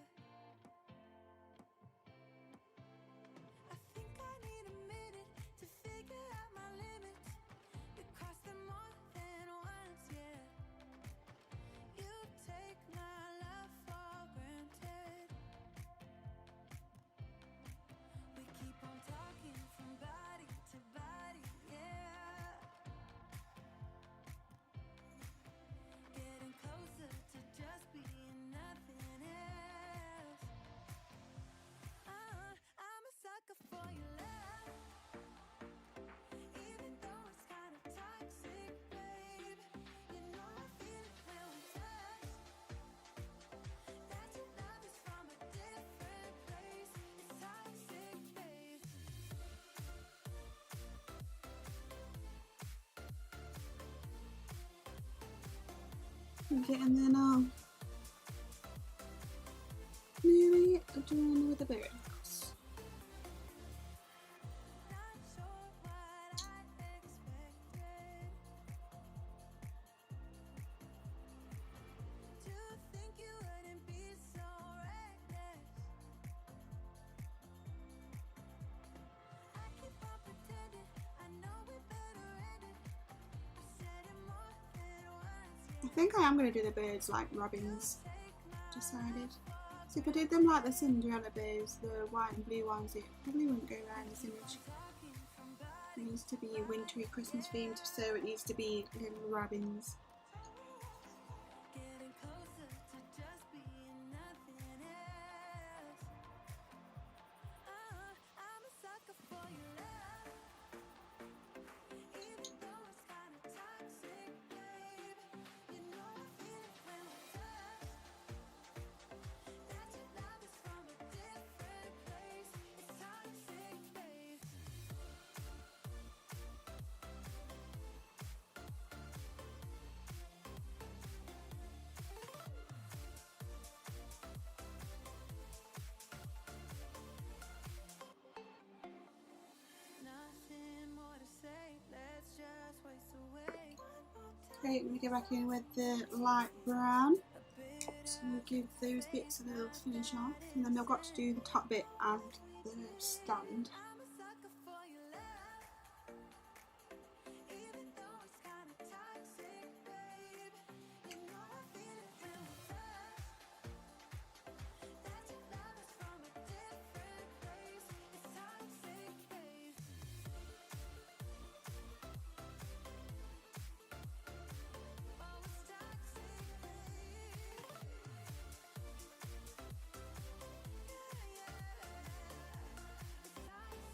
I think I need a minute to figure out my limits. You cross them more than once, yeah. You take my love for granted. We keep on talking from body to body, yeah. Getting closer to just being nothing else. I'm a sucker for your love, even though it's kind of toxic, babe. You know I feel it when we touch. That your love is from a different place. It's toxic, babe. I'm getting there now. Nearly done with the bird house. Not sure what I expected. To think you wouldn't be so reckless. I keep on pretending I know we better end it. I said it more than once, I think I am going to do the birds like robins. Decided. So if I did them like the Cinderella birds, the white and blue ones, it probably wouldn't go around this image. It needs to be wintry Christmas themed, so it needs to be little robins. getting closer to just being nothing else. I'm a sucker for your love, even though it's kind of toxic, babe. You know I feel it when we touch. That your love is from a different place. It's toxic, babe. Nothing more to say. Let's just waste away. Okay, we go back in with the light brown. So we give those bits a little finish off, and then I've got to do the top bit and the stand. I'm a sucker for your love, even though it's kind of toxic, babe. You know I feel it when we touch. That your love is from a different place. It's toxic, babe. Oh, it's toxic, babe. Yeah, yeah. It's toxic.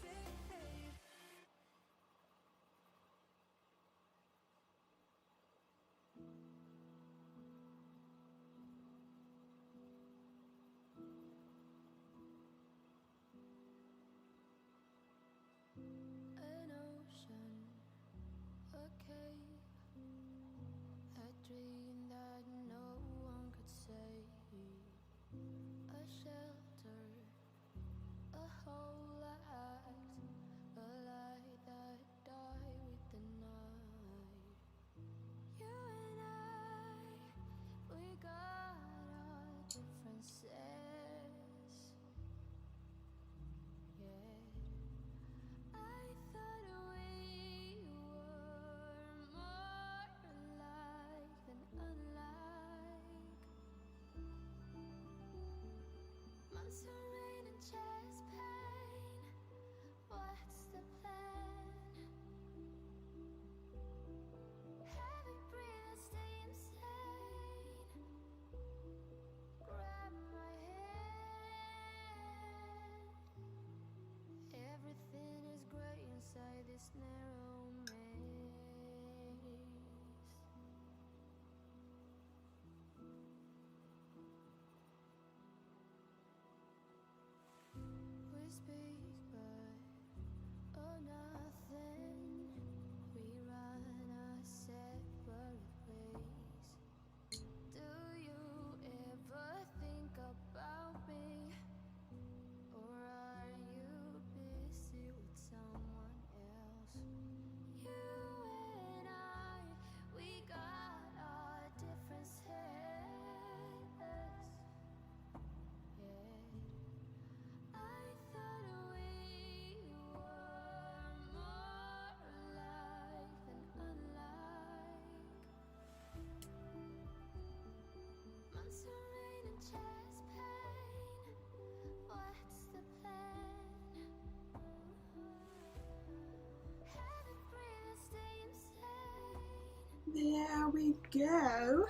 There we go.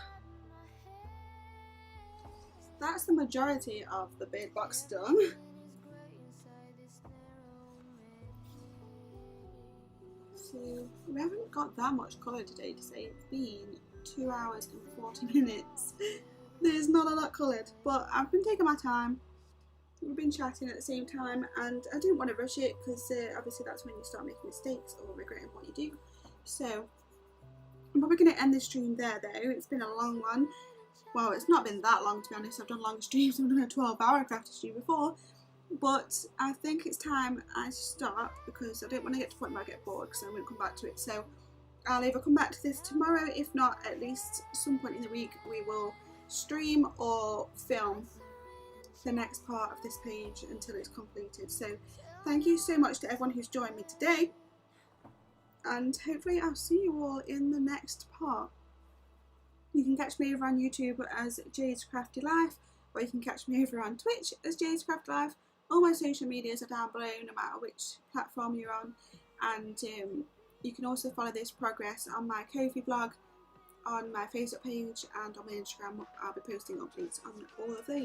That's the majority of the big box done. So we haven't got that much colour today to say. It's been 2 hours and 40 minutes. There's not a lot coloured, but I've been taking my time. We've been chatting at the same time, and I didn't want to rush it because obviously that's when you start making mistakes or regretting what you do. So I'm probably going to end the stream there though. It's been a long one. Well, it's not been that long to be honest. I've done long streams. I've done a 12-hour Crafty stream before. But I think it's time I stop because I don't want to get to the point where I get bored because I won't come back to it. So I'll either come back to this tomorrow, if not at least some point in the week we will stream or film the next part of this page until it's completed. So thank you so much to everyone who's joined me today, and hopefully I'll see you all in the next part. You can catch me over on YouTube as Jade's Crafty Life, or you can catch me over on Twitch as Jade's Crafty Life. All my social medias are down below no matter which platform you're on, and you can also follow this progress on my Ko-fi blog, on my Facebook page and on my Instagram. I'll be posting updates on all of those.